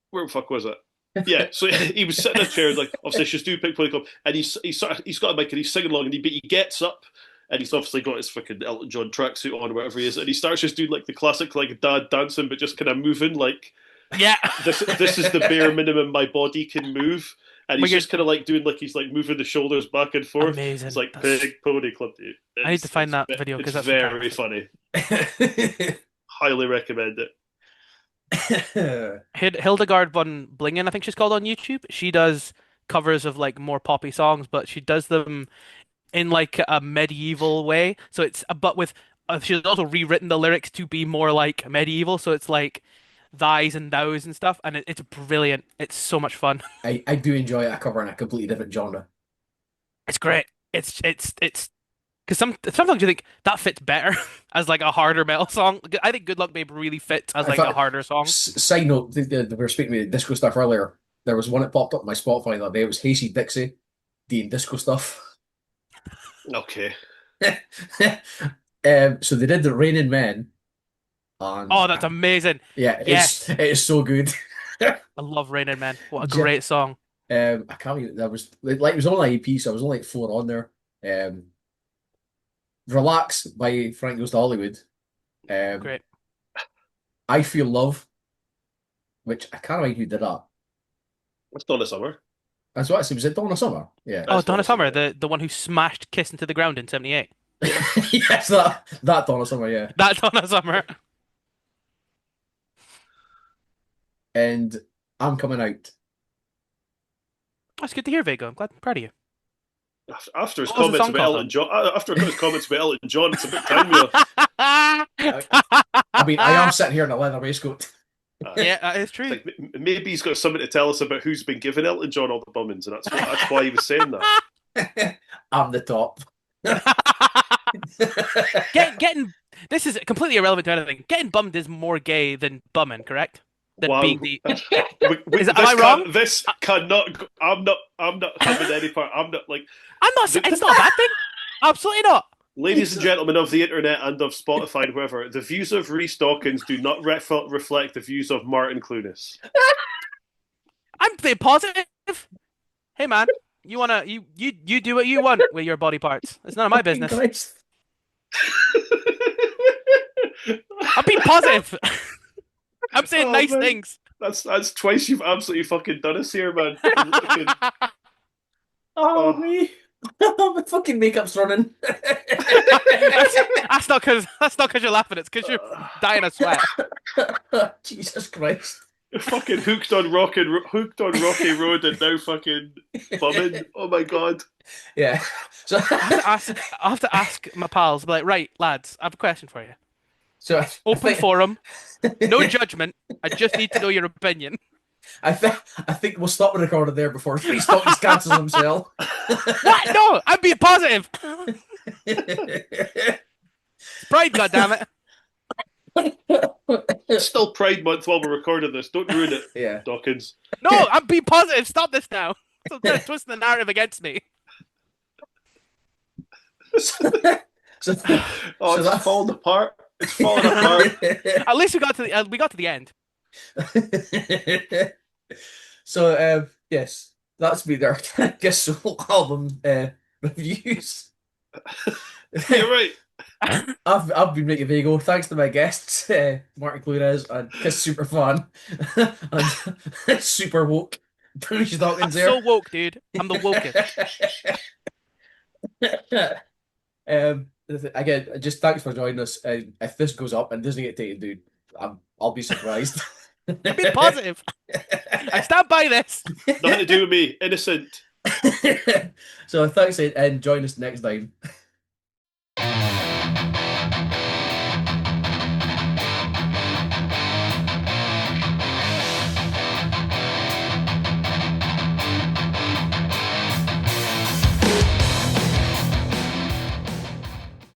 Where the fuck was it? Yeah, so he was sitting in a chair, like obviously she's doing Pink Pony Club, and he's got a mic and he's singing along, and he gets up, and he's obviously got his fucking Elton John tracksuit on, or whatever he is, and he starts just doing like the classic like dad dancing, but just kind of moving like. Yeah. This is the bare minimum my body can move. And he's just kind of like doing like he's like moving the shoulders back and forth. Amazing. It's like Pink Pony Club, dude. I need to find that video because that's very funny. Highly recommend it. Hildegard von Blingen, I think she's called on YouTube. She does covers of like more poppy songs, but she does them in like a medieval way. So it's but with she's also rewritten the lyrics to be more like medieval. So it's like thys and thous and stuff, and it's brilliant. It's so much fun. I do enjoy a cover in a completely different genre. It's great. It's because sometimes you think that fits better as like a harder metal song. I think Good Luck Babe really fits as like a harder song. Side note, we were speaking about disco stuff earlier. There was one that popped up on my Spotify that day. It was Hasty Dixie doing disco stuff. Okay. So they did the Raining Men. Oh, that's amazing! Yeah, it is so good. I love Raining Men. What a great song! I can't even. That was like it was only EP, so I was only like 4 on there. Relax by Frank Goes to Hollywood. Great. I Feel Love, which I can't remember who did that. What's Donna Summer? That's what I said. Was it Donna Summer? Yeah. Oh, Donna Summer, the one who smashed Kiss into the ground in '78. Yes, that Donna Summer. Yeah. That Donna Summer. And I'm Coming Out. That's good to hear, Vega. I'm proud of you. After his What was the comments song about called, Elton John, after his comments about Elton John, it's a bit time, you know. I mean, I am sitting here in a leather waistcoat. Yeah, that is true. Like, maybe he's got something to tell us about who's been giving Elton John all the bummings, and that's why he was saying that. I'm the top. Getting this is completely irrelevant to anything. Getting bummed is more gay than bumming, correct? Than Wow. being the. Am I wrong? This cannot. I'm not having any part. I'm not like. I'm not. It's not a bad thing. Absolutely not. Ladies and gentlemen of the internet and of Spotify and whoever, the views of Rhys Dawkins do not reflect the views of Martin Clunas. I'm being positive. Hey man, you do what you want with your body parts. It's none of my business. I'm being positive. I'm saying nice things. That's twice you've absolutely fucking done us here, man. Me. My fucking makeup's running. That's not because you're laughing. It's because you're dying of sweat. Jesus Christ. You're fucking hooked on Rocky Road and now fucking bumming. Oh my god. Yeah. So I have to ask my pals, be like, right, lads, I have a question for you. So Open forum, no judgment. I just need to know your opinion. I think we'll stop the recording there before Rhys Dawkins cancels himself. What? No, I'm being positive. Pride, goddammit. It's still Pride Month while we're recording this. Don't ruin it, Yeah. Dawkins. No, I'm being positive. Stop this now. So they're twisting the narrative against me. It's falling apart. It's falling apart. At least we got to the end. So yes, that's been our guest solo album reviews. You're right. I've been Mickey Vago. Thanks to my guests, Martin Clunas and Kiss Superfan and Super Woke. Rhys Dawkins I'm there. so woke, dude. I'm the wokest. Again, just thanks for joining us. If this goes up and doesn't get taken down, I'll be surprised. Be positive. I stand by this. Nothing to do with me. Innocent. So thanks and join us next time.